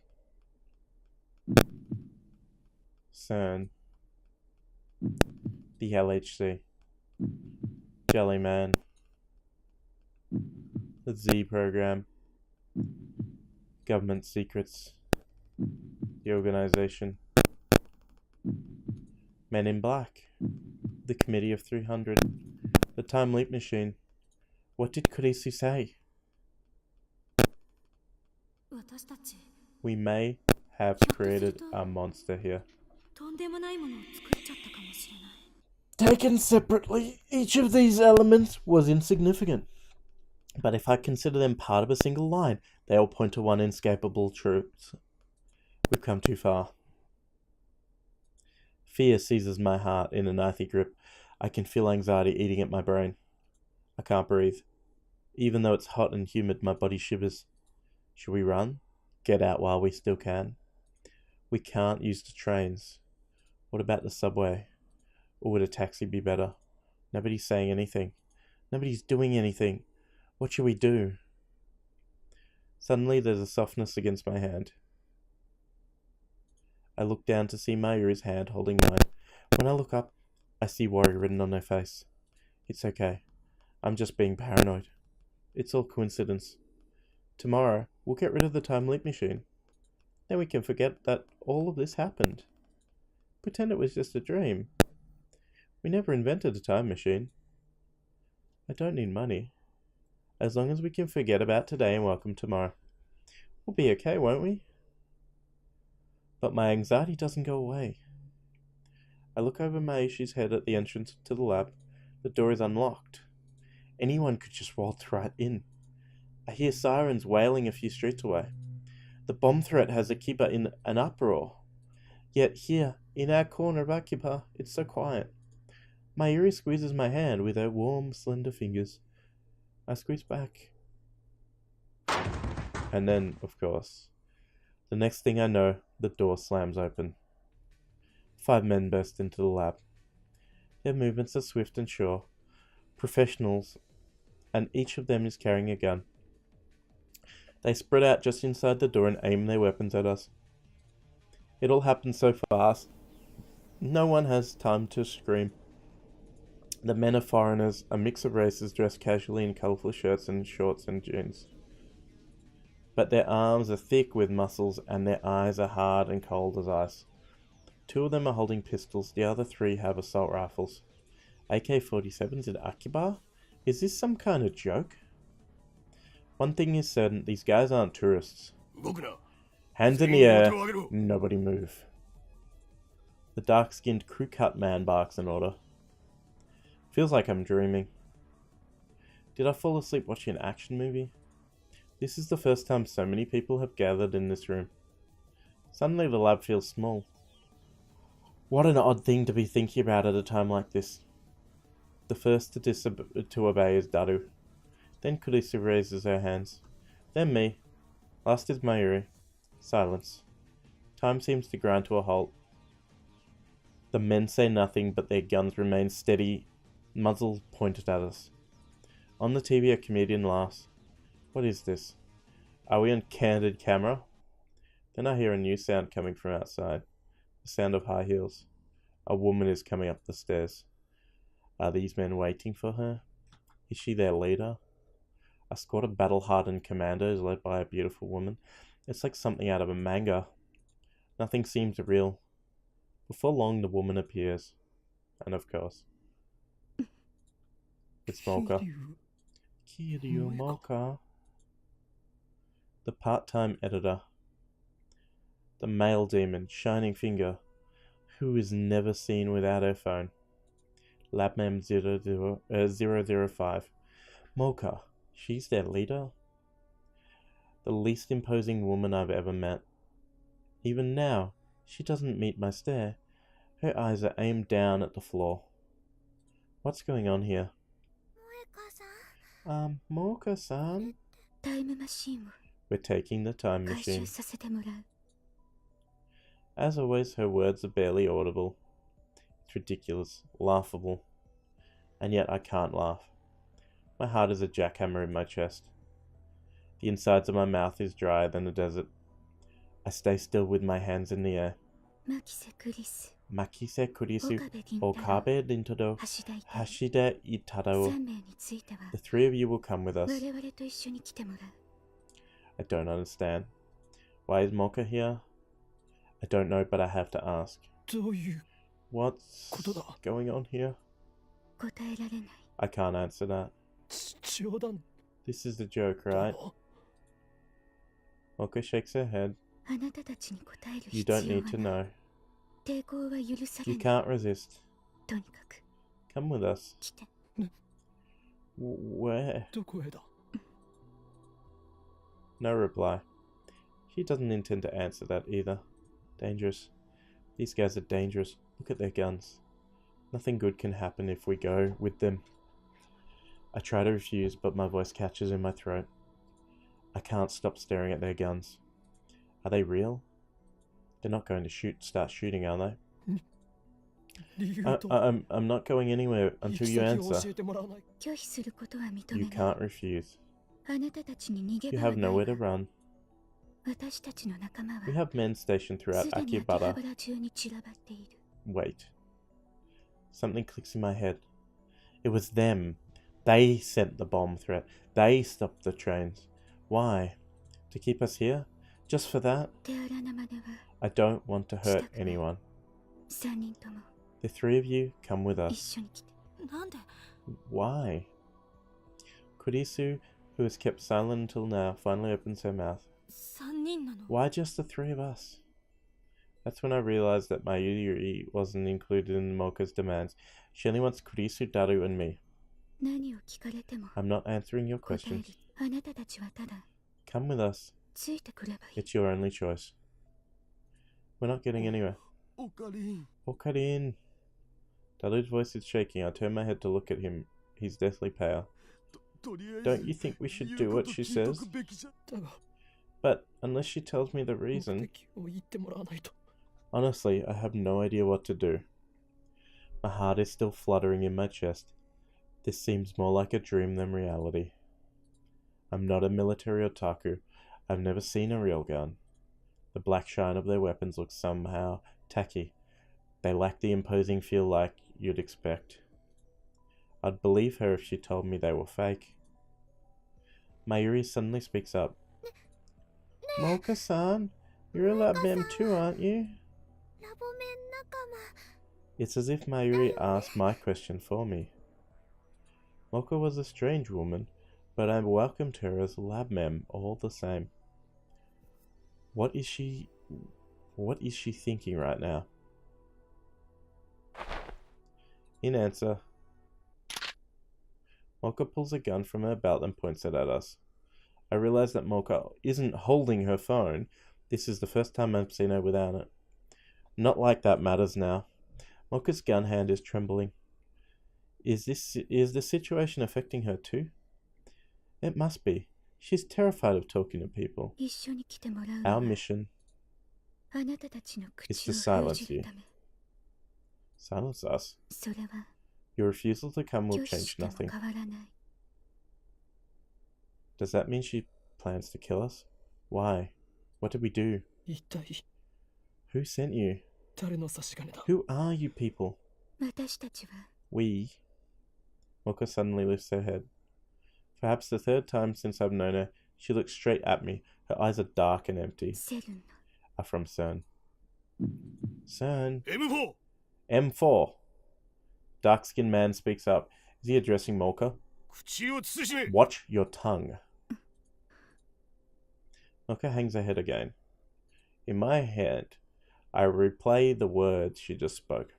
A: CERN. The LHC. Jellyman. The Z program. Government secrets. The organization. Men in Black. The Committee of 300. The Time Leap Machine. What did Kurisu say? We may have created a monster here. Taken separately, each of these elements was insignificant. But if I consider them part of a single line, they all point to one inescapable truth. We've come too far. Fear seizes my heart in an icy grip. I can feel anxiety eating at my brain. I can't breathe. Even though it's hot and humid, my body shivers. Should we run? Get out while we still can? We can't use the trains. What about the subway? Or would a taxi be better? Nobody's saying anything. Nobody's doing anything. What should we do? Suddenly there's a softness against my hand. I look down to see Mayuri's hand holding mine. When I look up, I see worry written on her face. It's okay. I'm just being paranoid. It's all coincidence. Tomorrow, we'll get rid of the time leap machine. Then we can forget that all of this happened. Pretend it was just a dream. We never invented a time machine. I don't need money. As long as we can forget about today and welcome tomorrow. We'll be okay, won't we? But my anxiety doesn't go away. I look over Maishi's head at the entrance to the lab. The door is unlocked. Anyone could just waltz right in. I hear sirens wailing a few streets away. The bomb threat has Akiba in an uproar. Yet here, in our corner of Akiba, it's so quiet. Mayuri squeezes my hand with her warm, slender fingers. I squeeze back. And then, of course, the next thing I know, the door slams open. 5 men burst into the lab. Their movements are swift and sure. Professionals, and each of them is carrying a gun. They spread out just inside the door and aim their weapons at us. It all happens so fast. No one has time to scream. The men are foreigners, a mix of races dressed casually in colourful shirts and shorts and jeans. But their arms are thick with muscles and their eyes are hard and cold as ice. 2 of them are holding pistols, the other 3 have assault rifles. AK-47s in Akiba? Is this some kind of joke? One thing is certain, these guys aren't tourists. Hands in the air, nobody move. The dark-skinned crew-cut man barks an order. Feels like I'm dreaming. Did I fall asleep watching an action movie? This is the first time so many people have gathered in this room. Suddenly the lab feels small. What an odd thing to be thinking about at a time like this. The first to obey is Daru. Then Kurisu raises her hands. Then me. Last is Mayuri. Silence. Time seems to grind to a halt. The men say nothing, but their guns remain steady, muzzles pointed at us. On the TV, a comedian laughs. What is this? Are we on candid camera? Then I hear a new sound coming from outside. The sound of high heels. A woman is coming up the stairs. Are these men waiting for her? Is she their leader? A squad of battle-hardened commandos led by a beautiful woman. It's like something out of a manga. Nothing seems real. Before long, the woman appears. And of course, it's Mocha. Kiryu Mocha. The part-time editor. The male demon, Shining Finger, who is never seen without her phone. Labmem 005. Mocha. She's their leader? The least imposing woman I've ever met. Even now, she doesn't meet my stare. Her eyes are aimed down at the floor. What's going on here? Mocha-san? We're taking the time machine. As always, her words are barely audible. It's ridiculous, laughable. And yet I can't laugh. My heart is a jackhammer in my chest. The insides of my mouth is drier than a desert. I stay still with my hands in the air. Makise kurisu okabe rintodo hashida itaro. The three of you will come with us. I don't understand. Why is Mocha here? I don't know, but I have to ask. What's going on here? I can't answer that. This is the joke, right? Mocha shakes her head. You don't need to know. You can't resist. Come with us. Where? No reply. She doesn't intend to answer that either. Dangerous. These guys are dangerous. Look at their guns. Nothing good can happen if we go with them. I try to refuse, but my voice catches in my throat. I can't stop staring at their guns. Are they real? They're not going to start shooting, are they? I'm not going anywhere until you answer. You can't refuse. You have nowhere to run. We have men stationed throughout Akibara. Wait. Something clicks in my head. It was them. They sent the bomb threat. They stopped the trains. Why? To keep us here? Just for that? I don't want to hurt anyone. The three of you come with us. Why? Kurisu, who has kept silent until now, finally opens her mouth. Why just the three of us? That's when I realized that Mayuri wasn't included in Mocha's demands. She only wants Kurisu, Daru, and me. I'm not answering your questions. Come with us. It's your only choice. We're not getting anywhere. Okarin. Daru's voice is shaking. I turn my head to look at him. He's deathly pale. Don't you think we should do what she says? But unless she tells me the reason... Honestly, I have no idea what to do. My heart is still fluttering in my chest. This seems more like a dream than reality. I'm not a military otaku. I've never seen a real gun. The black shine of their weapons looks somehow tacky. They lack the imposing feel like you'd expect. I'd believe her if she told me they were fake. Mayuri suddenly speaks up. Mocha-san, you're a Labmem too, aren't you? It's as if Mayuri asked my question for me. Mocha was a strange woman, but I welcomed her as a Labmem all the same. What is she thinking right now? In answer, Mocha pulls a gun from her belt and points it at us. I realize that Mocha isn't holding her phone. This is the first time I've seen her without it. Not like that matters now. Mocha's gun hand is trembling. Is the situation affecting her too? It must be. She's terrified of talking to people. Our mission is to silence you. Silence us? Your refusal to come will change nothing. Does that mean she plans to kill us? Why? What did we do? Who sent you?
B: 誰の差し金だ?
A: Who are you people?
D: 私たちは
A: We. Mocha suddenly lifts her head. Perhaps the third time since I've known her, she looks straight at me. Her eyes are dark and empty.
D: セルンの
A: Are from CERN. CERN.
C: M4
A: M4. Dark-skinned man speaks up. Is he addressing Mocha?
C: 口を慎め
A: Watch your tongue. Mocha hangs her head again. In my head, I replay the words she just spoke.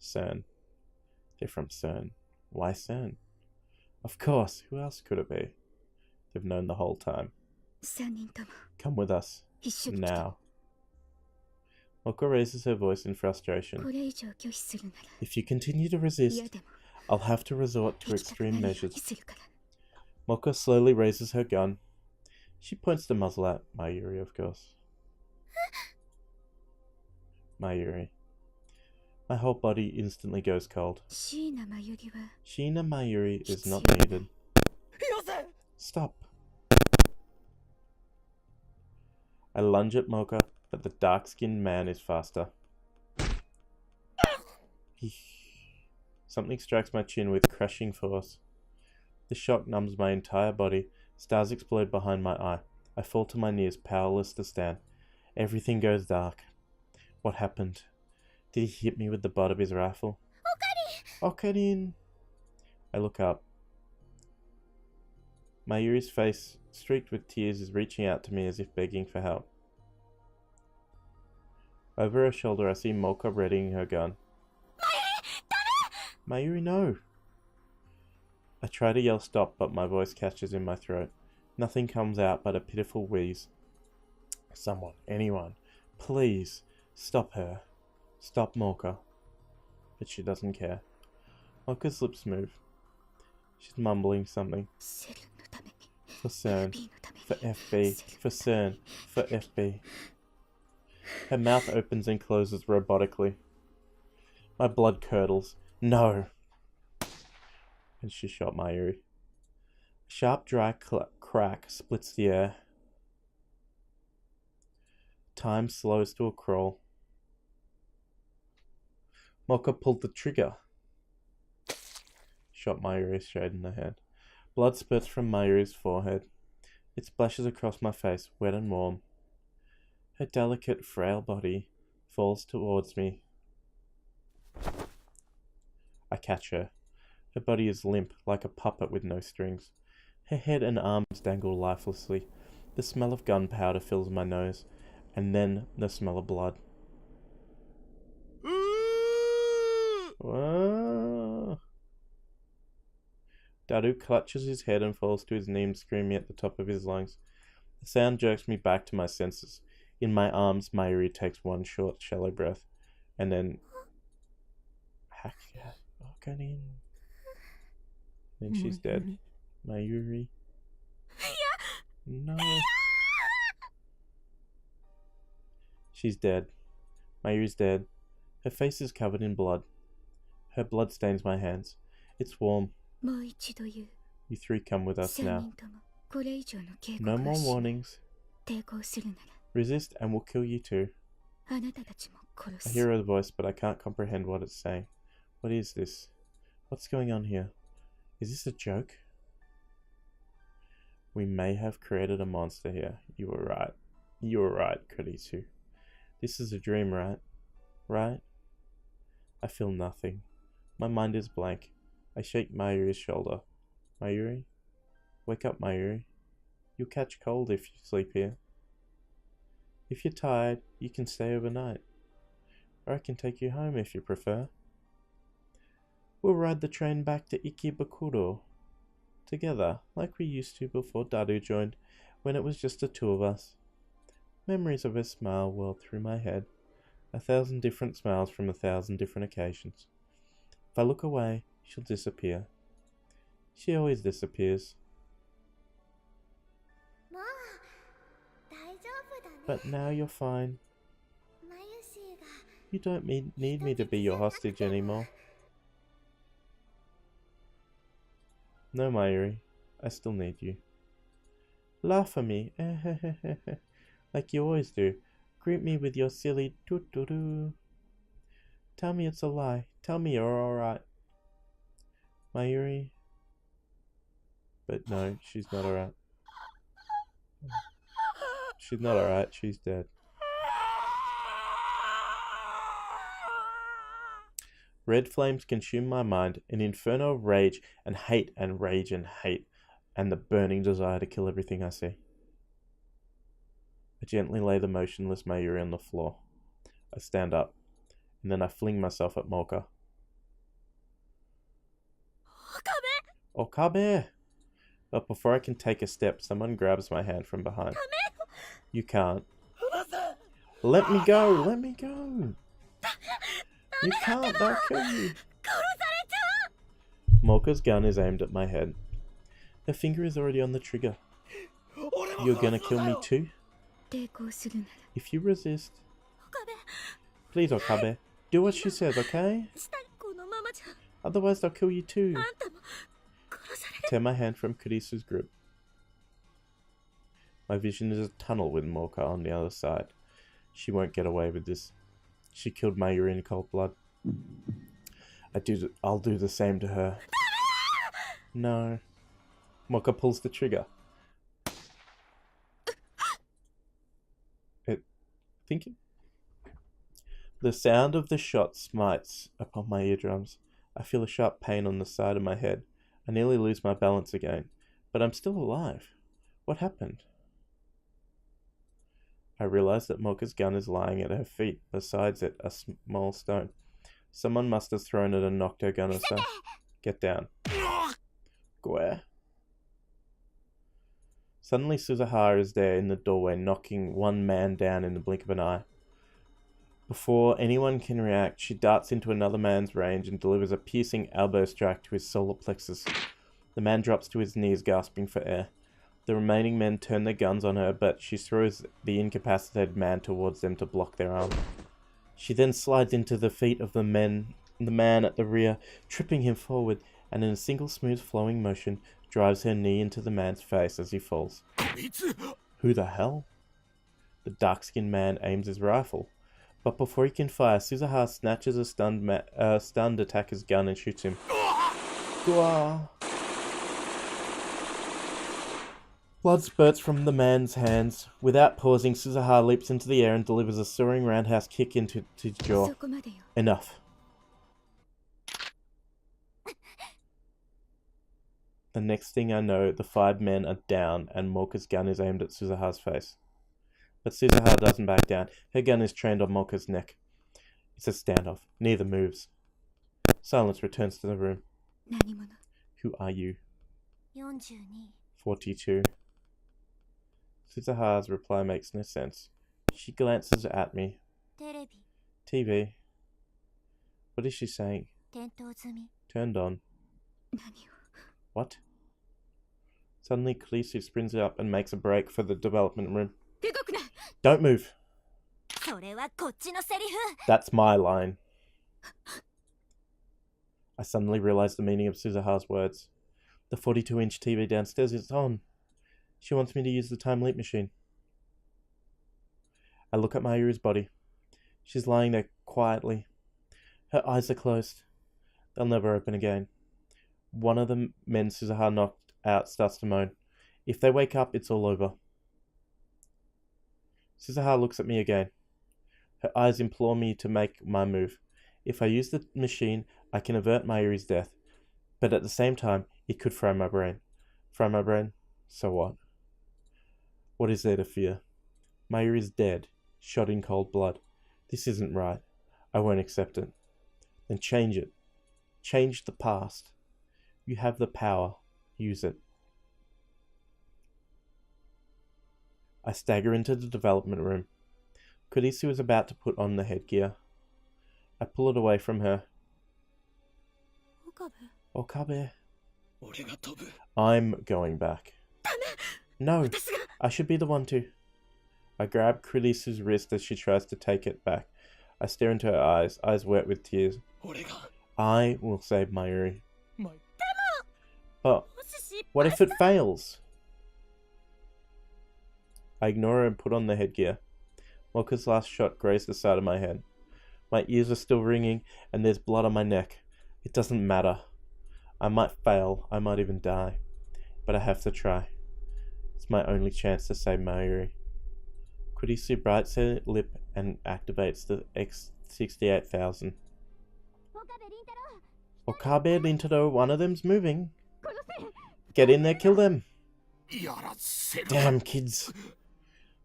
A: CERN. They're from CERN. Why CERN? Of course, who else could it be? They've known the whole time.
D: 3人とも
A: Come with us.
D: 一緒に来て
A: Now. Mocha raises her voice in
D: こ
A: frustration.
D: れ以上拒否するなら
A: If you continue to
D: 嫌
A: resist,
D: でも
A: I'll have to resort
D: 生
A: to
D: きたくな
A: extreme
D: いよう
A: measures.
D: にするから
A: Mocha slowly raises her gun. She points the muzzle at Mayuri, of course. Mayuri. My whole body instantly goes cold.
D: 椎名真由里は
A: Sheena Mayuri is not needed. Stop. I lunge at Mocha, but the dark-skinned man is faster. Something strikes my chin with crushing force. The shock numbs my entire body. Stars explode behind my eye. I fall to my knees, powerless to stand. Everything goes dark. What happened? Did he hit me with the butt of his rifle? Okarin! I look up. Mayuri's face, streaked with tears, is reaching out to me as if begging for help. Over her shoulder, I see Mocha readying her gun. Mayuri, no! I try to yell stop, but my voice catches in my throat. Nothing comes out but a pitiful wheeze. Someone, anyone, please, stop her. Stop Mocha. But she doesn't care. Mocha's lips move. She's mumbling something.
D: セルンのために
A: For CERN.
D: B のために
A: For FB. For CERN. For FB. Her mouth opens and closes robotically. My blood curdles. No! And she shot Mayuri. A sharp, dry crack splits the air. Time slows to a crawl. Mocha pulled the trigger. Shot Mayuri straight in the head. Blood spurts from Mayuri's forehead. It splashes across my face, wet and warm. Her delicate, frail body falls towards me. I catch her. Her body is limp, like a puppet with no strings. Her head and arms dangle lifelessly. The smell of gunpowder fills my nose, and then the smell of blood. Whoa. Daru clutches his head and falls to his knees, screaming at the top of his lungs. The sound jerks me back to my senses. In my arms, Mayuri takes one short, shallow breath, and then... Then she's dead. Mayuri. No. She's dead. Mayuri's dead. Her face is covered in blood. Her blood stains my hands. It's warm.
D: もう一度言う
A: You three come with us
D: 3
A: now.
D: 人ともこれ以上の警告
A: No
D: は
A: more
D: しない
A: warnings.
D: 抵抗するな
A: Resist and we'll kill you too.
D: らあなたたちも殺
A: I
D: す
A: hear her voice, but I can't comprehend what it's saying. What is this? What's going on here? Is this a joke? We may have created a monster here. You were right. You were right, Kurisu. This is a dream, right? Right? I feel nothing. My mind is blank. I shake Mayuri's shoulder. Mayuri? Wake up, Mayuri. You'll catch cold if you sleep here. If you're tired, you can stay overnight. Or I can take you home if you prefer. We'll ride the train back to Ikebukuro together, like we used to before Daru joined, when it was just the two of us. Memories of her smile whirl through my head, 1,000 different smiles from 1,000 different occasions. If I look away, she'll disappear. She always disappears. But now you're fine. You don't need me to be your hostage anymore. No, Mayuri. I still need you. Laugh at me. Like you always do. Greet me with your silly doo-doo-doo. Tell me it's a lie. Tell me you're alright. Mayuri? But no, she's not alright. She's not alright, she's dead. Red flames consume my mind, an inferno of rage and hate and rage and hate, and the burning desire to kill everything I see. I gently lay the motionless Mayuri on the floor. I stand up, and then I fling myself at Mocha. Okabe! But before I can take a step, someone grabs my hand from behind. You can't. Let me go! Let me go! You can't, they'll kill you! Mocha's gun is aimed at my head. Her finger is already on the trigger. You're gonna kill me too? If you resist... Please, Okabe, do what she says, okay? Otherwise they'll kill you too. Tear my hand from Kurisu's grip. My vision is a tunnel with Mocha on the other side. She won't get away with this. She killed Mayuri in cold blood. I'll do the same to her. No. Mocha pulls the trigger. Thinking? The sound of the shot smites upon my eardrums. I feel a sharp pain on the side of my head. I nearly lose my balance again. But I'm still alive. What happened? I realize that Mocha's gun is lying at her feet. Besides it, a small stone. Someone must have thrown it and knocked her gun aside. Get down. Where? Suddenly Suzuha is there in the doorway, knocking one man down in the blink of an eye. Before anyone can react, she darts into another man's range and delivers a piercing elbow strike to his solar plexus. The man drops to his knees, gasping for air. The remaining men turn their guns on her, but she throws the incapacitated man towards them to block their arm. She then slides into the feet of the man at the rear, tripping him forward, and in a single smooth flowing motion, drives her knee into the man's face as he falls. Who the hell? The dark-skinned man aims his rifle, but before he can fire, Suzuha snatches a stunned attacker's gun and shoots him. Gua! Blood spurts from the man's hands. Without pausing, Suzuha leaps into the air and delivers a soaring roundhouse kick into his jaw. Enough. The next thing I know, the 5 men are down and Mocha's gun is aimed at Suzuha's face. But Suzuha doesn't back down. Her gun is trained on Mocha's neck. It's a standoff. Neither moves. Silence returns to the room. Who are you? 42. Suzuha's reply makes no sense. She glances at me. TV. What is she saying? Turned on. What? Suddenly, Kurisu sprints up and makes a break for the development room. Don't move! That's my line. I suddenly realize the meaning of Suzuha's words. The 42-inch TV downstairs is on. She wants me to use the time leap machine. I look at Mayuri's body. She's lying there quietly. Her eyes are closed. They'll never open again. One of the men Suzuha knocked out starts to moan. If they wake up, it's all over. Suzuha looks at me again. Her eyes implore me to make my move. If I use the machine, I can avert Mayuri's death. But at the same time, it could fry my brain. Fry my brain? So what? What is there to fear? Mayuri's dead, shot in cold blood. This isn't right. I won't accept it. Then change it. Change the past. You have the power. Use it. I stagger into the development room. Kurisu is about to put on the headgear. I pull it away from her. Okabe. I'm going back. No, I should be the one to. I grab Kurisu's wrist as she tries to take it back. I stare into her eyes wet with tears. I will save Mayuri. But what if it fails? I ignore her and put on the headgear. Walker's last shot grazed the side of my head. My ears are still ringing, and there's blood on my neck. It doesn't matter. I might fail, I might even die. But I have to try. It's my only chance to save Mayuri. Kurisu bites her lip and activates the X-68,000. Okabe Rintaro, one of them's moving. Get in there, kill them! Damn kids!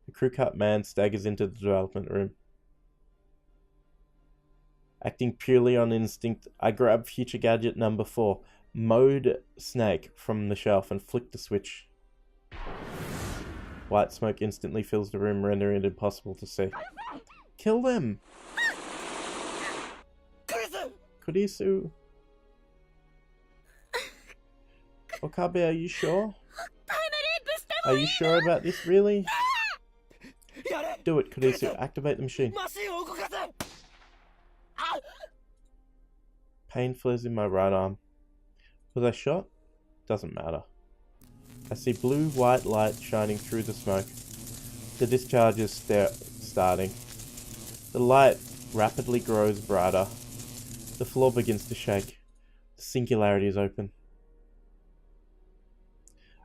A: The crew cut man staggers into the development room. Acting purely on instinct, I grab future gadget number 4, Mode Snake, from the shelf and flick the switch. White smoke instantly fills the room, rendering it impossible to see. Kill them! Kurisu! Okabe, are you sure? Are you sure about this, really? Do it, Kurisu. Activate the machine. Pain flares in my right arm. Was I shot? Doesn't matter. I see blue-white light shining through the smoke. The discharge is starting. The light rapidly grows brighter. The floor begins to shake. The singularity is open.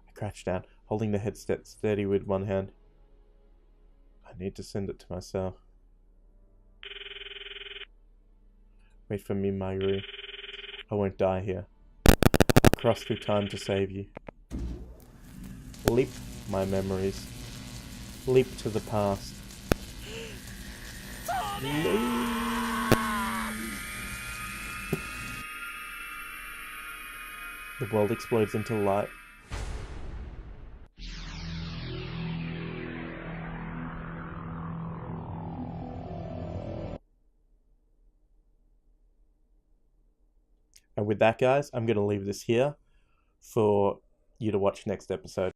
A: I crouch down, holding the headset steady with one hand. I need to send it to myself. Wait for me, Mayuri. I won't die here. I'll cross through time to save you. Leap my memories. Leap to the past. The world explodes into light. And with that, guys, I'm going to leave this here for you to watch next episode.